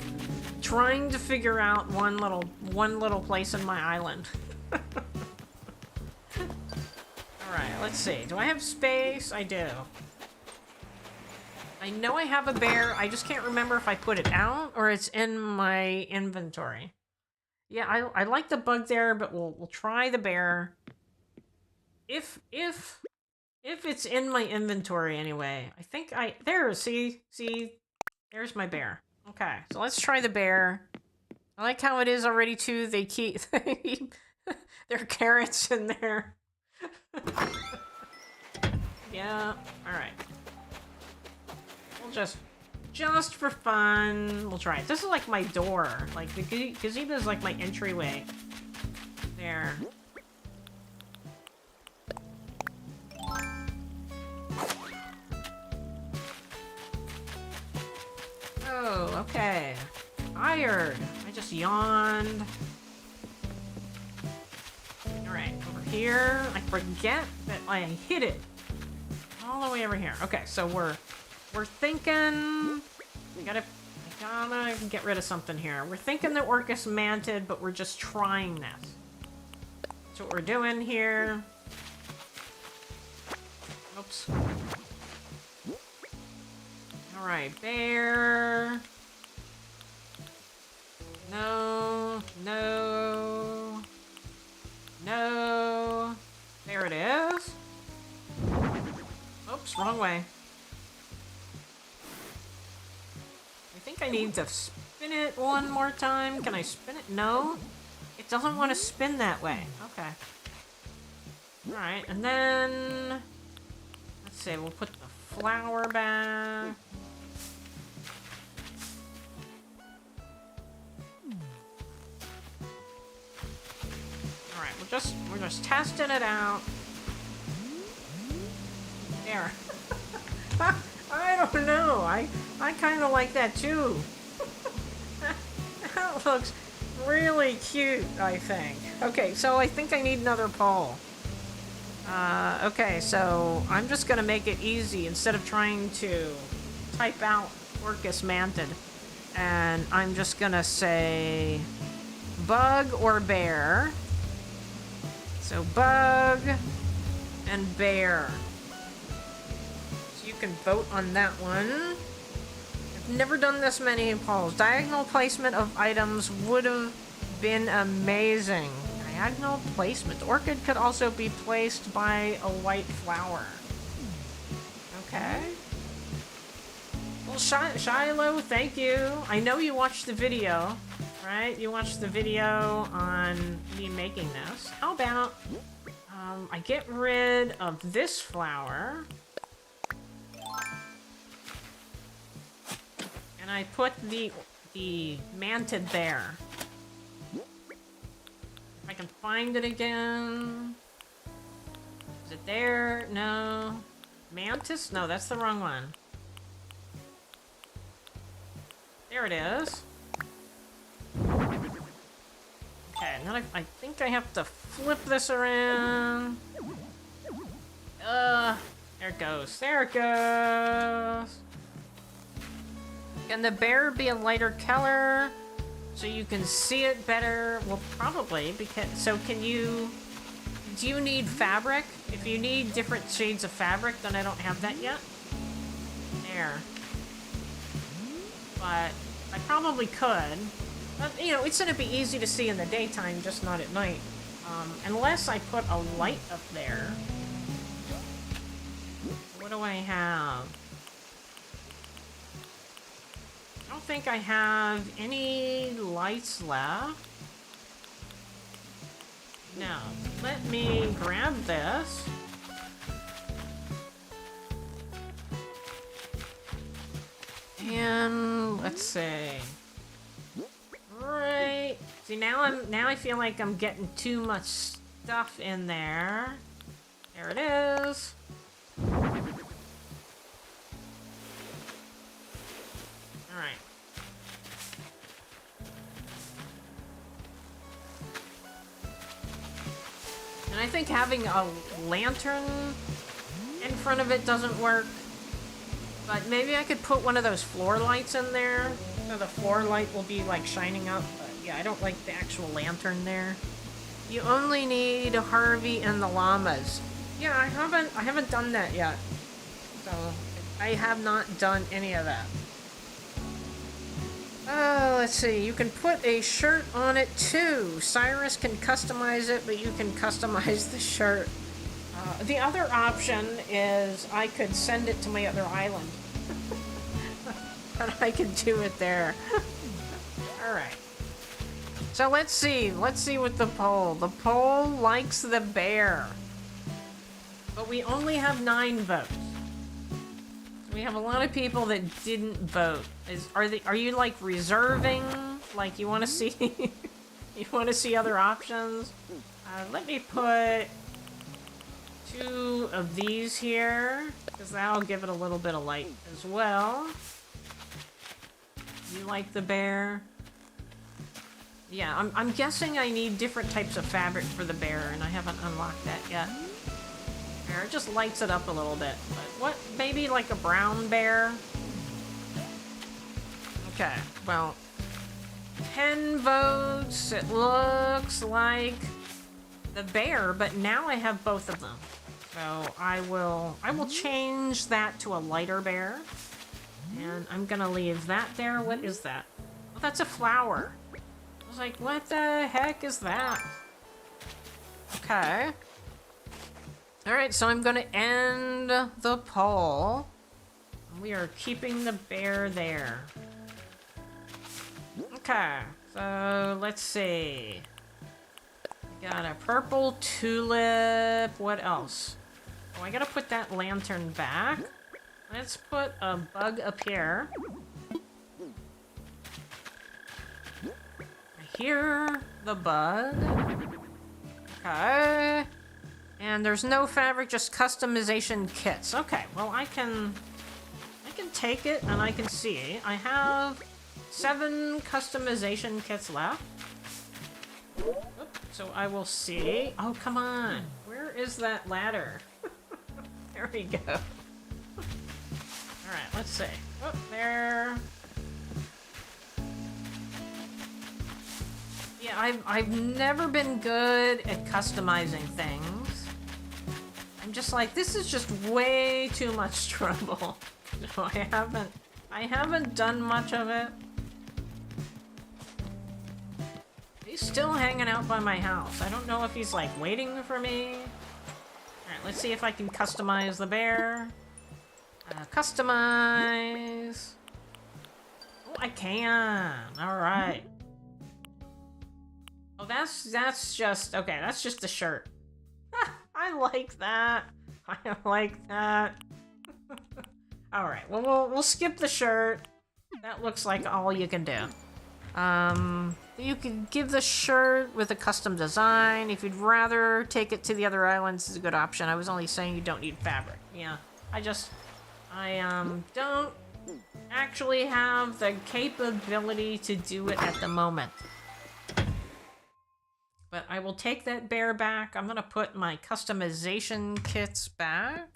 trying to figure out one little place in my island. Alright, let's see. Do I have space? I do. I know I have a bear. I just can't remember if I put it out or it's in my inventory. Yeah, I like the bug there, but we'll try the bear. If it's in my inventory anyway. I think see, there's my bear. Okay, so let's try the bear. I like how it is already too. They keep there are carrots in there. Yeah, alright. We'll just for fun, we'll try it. This is like my door. Like, the gazebo is like my entryway. There. Oh, okay. Tired. I just yawned. Alright, over here. I forget that I hit it. All the way over here. Okay, so we're thinking... I gotta get rid of something here. We're thinking the orchis mantid, but we're just trying this. That's what we're doing here. Oops. Alright, bear. No. There it is. Oops, wrong way. I think I need to spin it one more time. Can I spin it? No. It doesn't want to spin that way. Okay. Alright, and then... Let's see, we'll put the flower back. Alright, we're just testing it out. There. I don't know. I kind of like that too. That looks really cute, I think. Okay, so I think I need another pole. Okay, so I'm just gonna make it easy instead of trying to type out Orcus Mantid. And I'm just gonna say bug or bear. So bug and bear. So you can vote on that one. I've never done this many polls. Diagonal placement of items would have been amazing. Diagonal placement. The orchid could also be placed by a white flower. Okay. Well, Shiloh, thank you. I know you watched the video, right? You watched the video on me making this. How about I get rid of this flower and I put the mantid there. If I can find it again. Is it there? No. Mantis? No, that's the wrong one. There it is. Okay, now I think I have to flip this around. There it goes. There it goes. Can the bear be a lighter color so you can see it better? Well, probably, because... So can you... Do you need fabric? If you need different shades of fabric, then I don't have that yet. There. But I probably could. But, you know, it's gonna be easy to see in the daytime, just not at night. Unless I put a light up there. What do I have? I don't think I have any lights left. No. Let me grab this. And let's see. Right. See, now I feel like I'm getting too much stuff in there. There it is. Alright. And I think having a lantern in front of it doesn't work. But maybe I could put one of those floor lights in there. So the floor light will be like shining up. But yeah, I don't like the actual lantern there. You only need Harvey and the llamas. Yeah, I haven't done that yet. So I have not done any of that. Let's see. You can put a shirt on it too. Cyrus can customize it, but you can customize the shirt. The other option is I could send it to my other island. And I could do it there. Alright. So let's see. Let's see what the poll. The poll likes the bear. But we only have 9 votes. We have a lot of people that didn't vote. Are you like reserving? Like you want to see you want to see other options? Let me put 2 of these here because that'll give it a little bit of light as well. You like the bear? Yeah, I'm guessing I need different types of fabric for the bear, and I haven't unlocked that yet. It just lights it up a little bit. But what? Maybe like a brown bear? Okay, well, 10 votes. It looks like the bear, but now I have both of them. So I will change that to a lighter bear. And I'm gonna leave that there. What is that? Oh, that's a flower. I was like, what the heck is that? Okay. Alright, so I'm gonna end the poll. We are keeping the bear there. Okay, so let's see. Got a purple tulip. What else? Oh, I gotta put that lantern back. Let's put a bug up here. I hear the bug. Okay. And there's no fabric, just customization kits. Okay, well I can take it and I can see. I have 7 customization kits left. So I will see. Oh, come on. Where is that ladder? There we go. Alright, let's see. Oh, there. Yeah, I've never been good at customizing things. I'm just like, this is just way too much trouble. No, I haven't done much of it. He's still hanging out by my house. I don't know if he's like waiting for me. Alright, let's see if I can customize the bear. Customize. Oh, I can. Alright. Oh, that's just, okay, that's just the shirt. I like that. I like that. Alright, well, we'll skip the shirt. That looks like all you can do. You could give the shirt with a custom design. If you'd rather take it to the other islands, is a good option. I was only saying you don't need fabric. Yeah, I don't actually have the capability to do it at the moment. But I will take that bear back. I'm gonna put my customization kits back.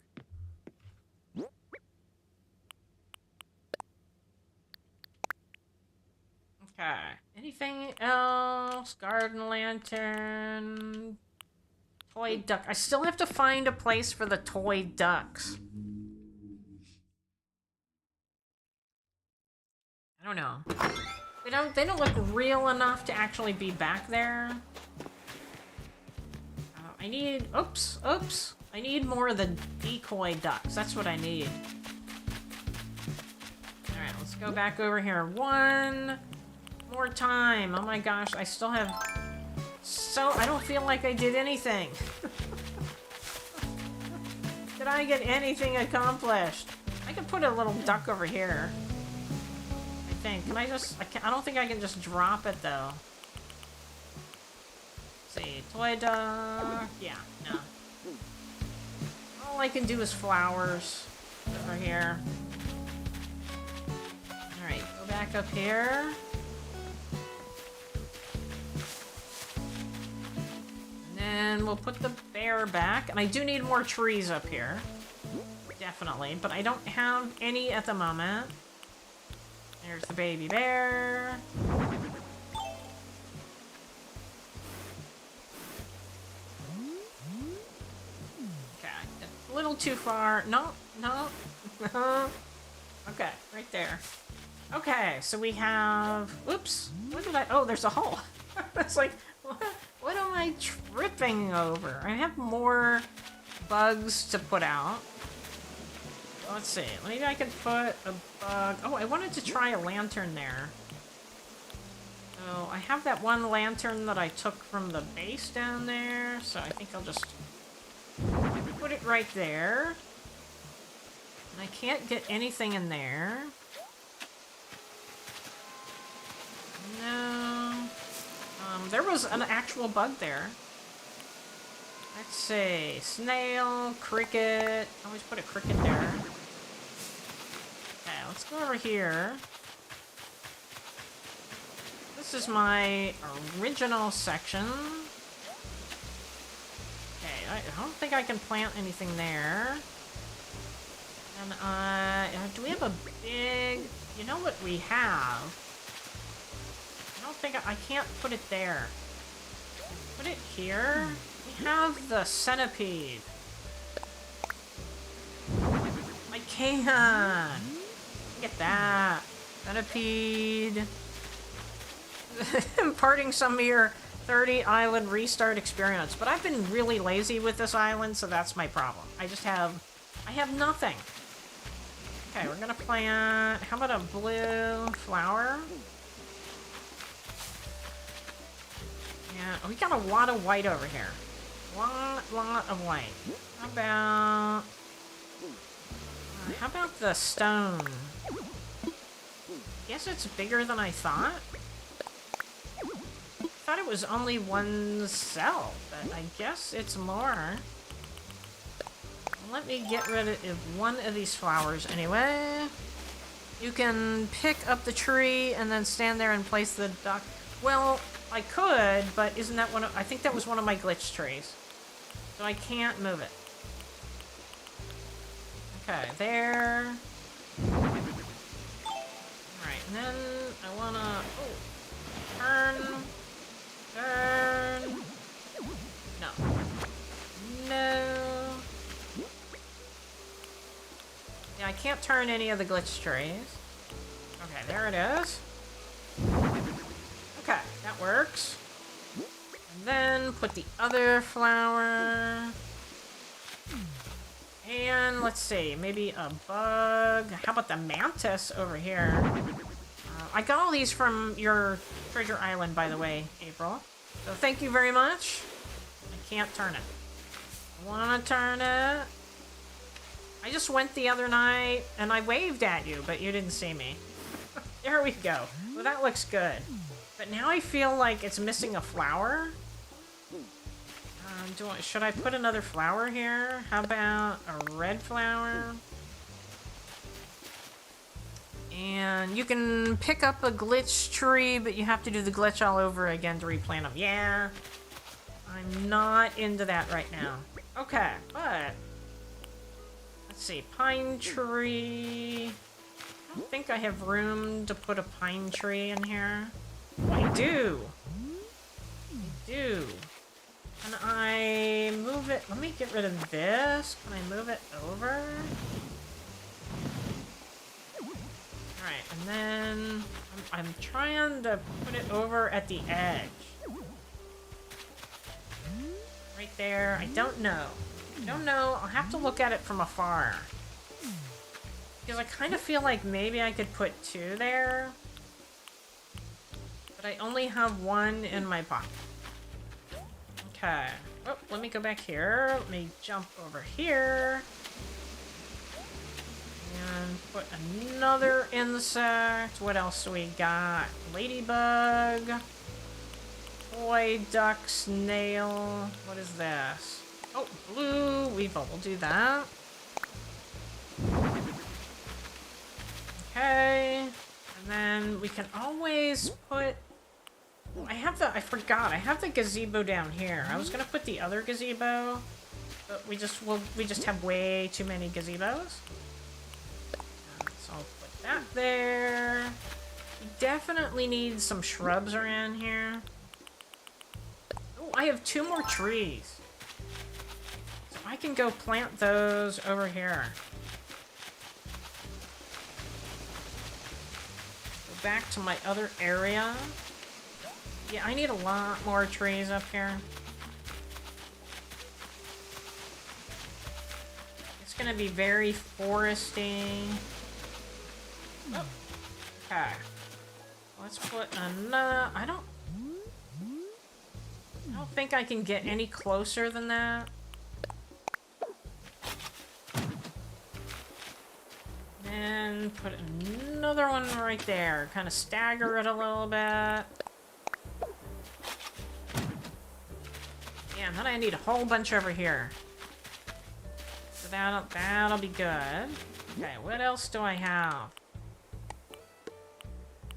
Okay. Anything else? Garden lantern. Toy duck. I still have to find a place for the toy ducks. I don't know. They don't look real enough to actually be back there. I need, oops. I need more of the decoy ducks. That's what I need. Alright, let's go back over here. One more time. Oh my gosh, I still have... I don't feel like I did anything. Did I get anything accomplished? I can put a little duck over here. I think. Can I just... I don't think I can just drop it, though. Let's see. Toy duck... Yeah, no. All I can do is flowers over here. Alright, go back up here. And we'll put the bear back. And I do need more trees up here. Definitely. But I don't have any at the moment. There's the baby bear. Okay. A little too far. No. Okay. Right there. Okay. So we have... Oops. What did I... Oh, there's a hole. It's like... What am I tripping over? I have more bugs to put out. Let's see. Maybe I could put a bug... Oh, I wanted to try a lantern there. So I have that one lantern that I took from the base down there. So I think I'll just put it right there. And I can't get anything in there. No... there was an actual bug there. Let's see. Snail, cricket. Always put a cricket there. Okay, let's go over here. This is my original section. Okay, I don't think I can plant anything there. And, do we have a big... You know what we have? I don't think I can't put it there. Put it here. We have the centipede. I can. Look at that. Centipede. Imparting some of your 30 island restart experience. But I've been really lazy with this island, so that's my problem. I have nothing. Okay, we're gonna plant... How about a blue flower? Yeah, we got a lot of white over here. Lot of white. How about the stone? Guess it's bigger than I thought. I thought it was only one cell, but I guess it's more. Let me get rid of one of these flowers anyway. You can pick up the tree and then stand there and place the duck. Well, I could, but isn't that one of... I think that was one of my glitch trees. So I can't move it. Okay, there. Alright, and then I wanna... Oh. Turn. No. No. Yeah, I can't turn any of the glitch trees. Okay, there it is. Okay, that works. And then put the other flower. And let's see, maybe a bug. How about the mantis over here? I got all these from your treasure island, by the way, April. So thank you very much. I can't turn it. I wanna turn it. I just went the other night and I waved at you, but you didn't see me. There we go. Well, that looks good. But now I feel like it's missing a flower. Should I put another flower here? How about a red flower? And you can pick up a glitch tree, but you have to do the glitch all over again to replant them. Yeah. I'm not into that right now. Okay, but... Let's see, pine tree... I don't think I have room to put a pine tree in here. Oh, I do! I do. Can I move it? Let me get rid of this. Can I move it over? Alright, and then I'm trying to put it over at the edge. Right there. I don't know. I don't know. I'll have to look at it from afar. Because I kind of feel like maybe I could put two there. But I only have one in my pocket. Okay. Oh, let me go back here. Let me jump over here. And put another insect. What else do we got? Ladybug. Toy duck snail. What is this? Oh, blue weevil. We'll do that. Okay. And then we can always put... I forgot. I have the gazebo down here. I was gonna put the other gazebo, but we just have way too many gazebos. So I'll put that there. We definitely need some shrubs around here. Oh, I have 2 more trees. So I can go plant those over here. Go back to my other area. Yeah, I need a lot more trees up here. It's gonna be very foresty. Oh. Okay. Let's put another... I don't think I can get any closer than that. And put another one right there. Kind of stagger it a little bit. Yeah, and then I need a whole bunch over here. So that'll be good. Okay, what else do I have?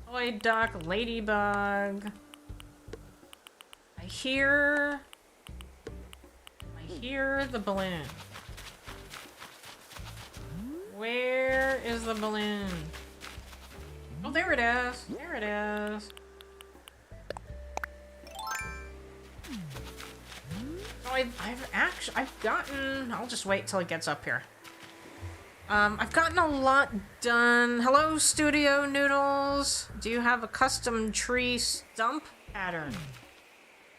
Toy duck, ladybug. I hear the balloon. Where is the balloon? Oh, there it is. There it is. I've gotten... I'll just wait till it gets up here. I've gotten a lot done. Hello, Studio Noodles. Do you have a custom tree stump pattern?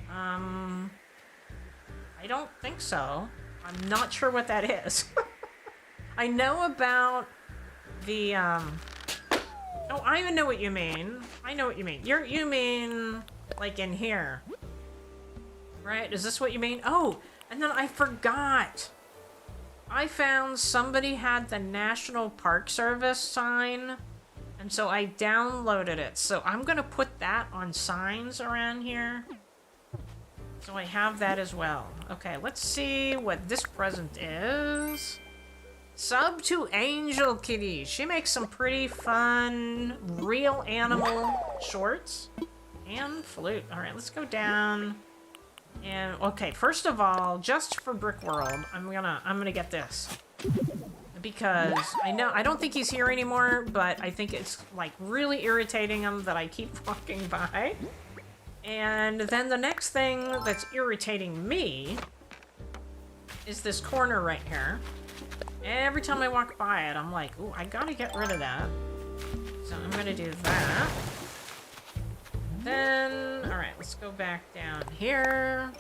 I don't think so. I'm not sure what that is. I know about the, Oh, I even know what you mean. I know what you mean. You mean, like, in here. Right? Is this what you mean? Oh, and then I forgot. I found somebody had the National Park Service sign, and so I downloaded it. So I'm gonna put that on signs around here. So I have that as well. Okay, let's see what this present is. Sub to Angel Kitty. She makes some pretty fun real animal shorts. And flute. Alright, let's go down. And okay, first of all, just for Brick World, I'm gonna get this. Because I don't think he's here anymore, but I think it's like really irritating him that I keep walking by. And then the next thing that's irritating me is this corner right here. Every time I walk by it, I'm like, ooh, I gotta get rid of that. So I'm gonna do that. Then, alright, let's go back down here.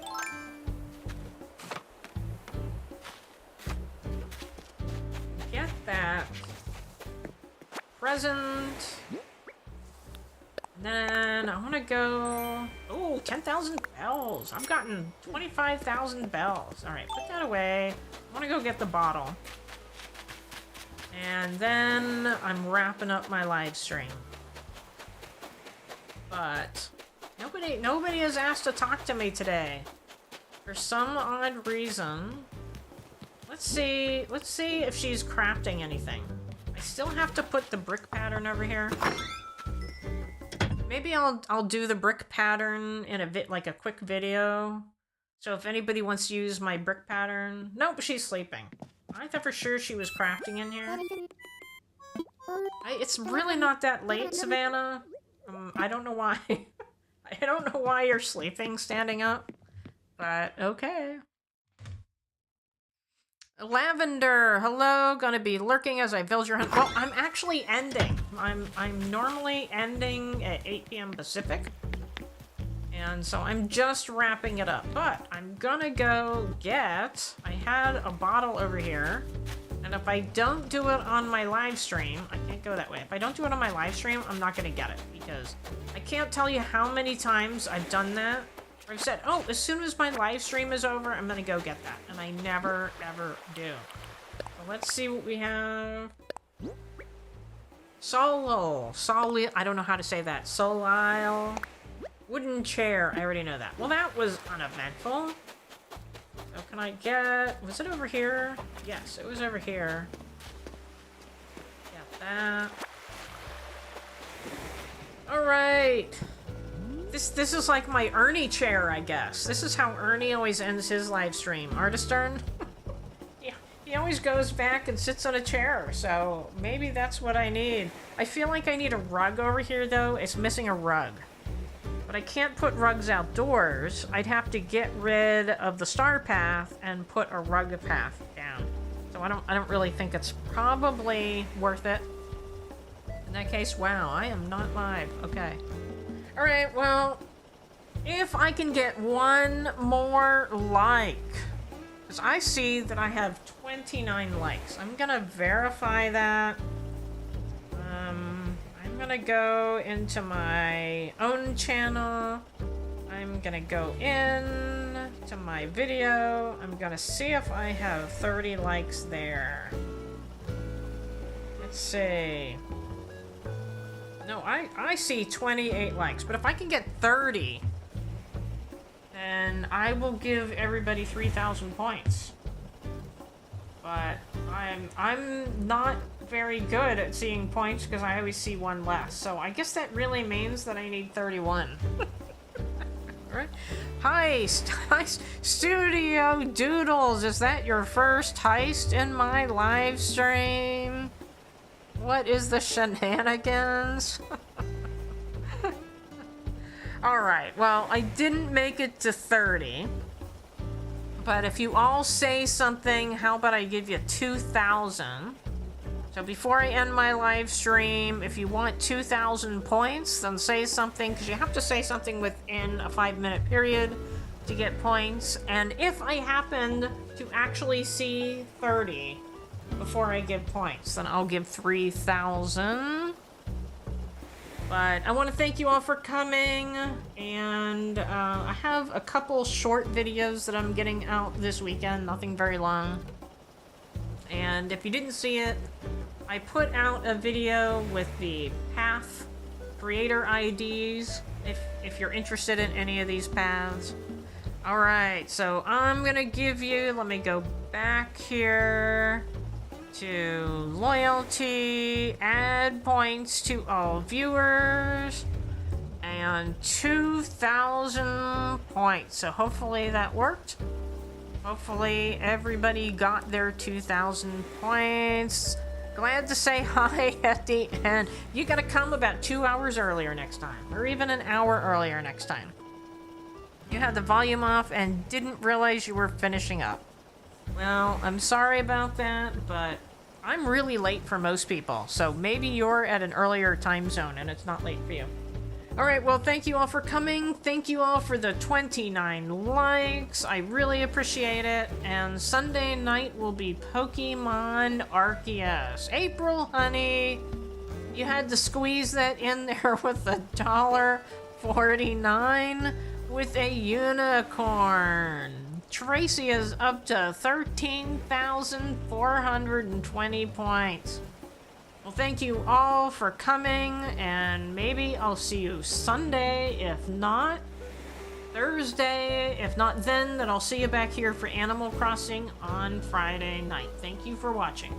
Get that. Present. Then I want to go... Oh, 10,000 bells. I've gotten 25,000 bells. Alright, put that away. I want to go get the bottle. And then I'm wrapping up my live stream. But nobody has asked to talk to me today. For some odd reason. Let's see if she's crafting anything. I still have to put the brick pattern over here. Maybe I'll do the brick pattern in like a quick video. So if anybody wants to use my brick pattern... Nope, she's sleeping. I thought for sure she was crafting in here. It's really not that late, Savannah. I don't know why. I don't know why you're sleeping standing up. But okay. Lavender, hello, gonna be lurking as I build your hunt. Well, I'm actually ending. I'm normally ending at 8 p.m. Pacific. And so I'm just wrapping it up. But I'm gonna go get... I had a bottle over here. And if I don't do it on my live stream... I can't go that way. If I don't do it on my live stream, I'm not gonna get it. Because I can't tell you how many times I've done that. I've said, oh, as soon as my live stream is over, I'm gonna go get that. And I never, ever do. So let's see what we have. Solil. I don't know how to say that. Solile. Wooden chair. I already know that. Well, that was uneventful. So can I get... Was it over here? Yes, it was over here. Get that. Alright. This is like my Ernie chair, I guess. This is how Ernie always ends his live stream. Artistern? Yeah, he always goes back and sits on a chair, so maybe that's what I need. I feel like I need a rug over here, though. It's missing a rug. But I can't put rugs outdoors. I'd have to get rid of the star path and put a rug path down. So I don't really think it's probably worth it. In that case, wow, I am not live. Okay. Alright, well, if I can get one more like, because I see that I have 29 likes. I'm gonna verify that. I'm gonna go into my own channel. I'm gonna go in to my video. I'm gonna see if I have 30 likes there. Let's see. No, I see 28 likes, but if I can get 30, then I will give everybody 3,000 points. But I'm not very good at seeing points because I always see one less. So I guess that really means that I need 31. Alright. Heist Studio Doodles, is that your first heist in my live stream? What is the shenanigans? Alright, well, I didn't make it to 30. But if you all say something, how about I give you 2,000? So before I end my live stream, if you want 2,000 points, then say something, because you have to say something within a 5-minute period to get points. And if I happen to actually see 30 before I give points, then I'll give 3,000. But I want to thank you all for coming, and I have a couple short videos that I'm getting out this weekend, nothing very long. And if you didn't see it, I put out a video with the path creator IDs, if you're interested in any of these paths. Alright, so I'm gonna give you, let me go back here to loyalty, add points to all viewers, and 2,000 points. So hopefully that worked. Hopefully everybody got their 2,000 points. Glad to say hi at the end. You gotta come about 2 hours earlier next time, or even an hour earlier next time. You had the volume off and didn't realize you were finishing up. Well, I'm sorry about that, but I'm really late for most people, so maybe you're at an earlier time zone and it's not late for you. Alright, well, thank you all for coming. Thank you all for the 29 likes. I really appreciate it. And Sunday night will be Pokemon Arceus. April, honey, you had to squeeze that in there with $1.49 with a unicorn. Tracy is up to 13,420 points. Well, thank you all for coming, and maybe I'll see you Sunday, if not Thursday. If not then I'll see you back here for Animal Crossing on Friday night. Thank you for watching.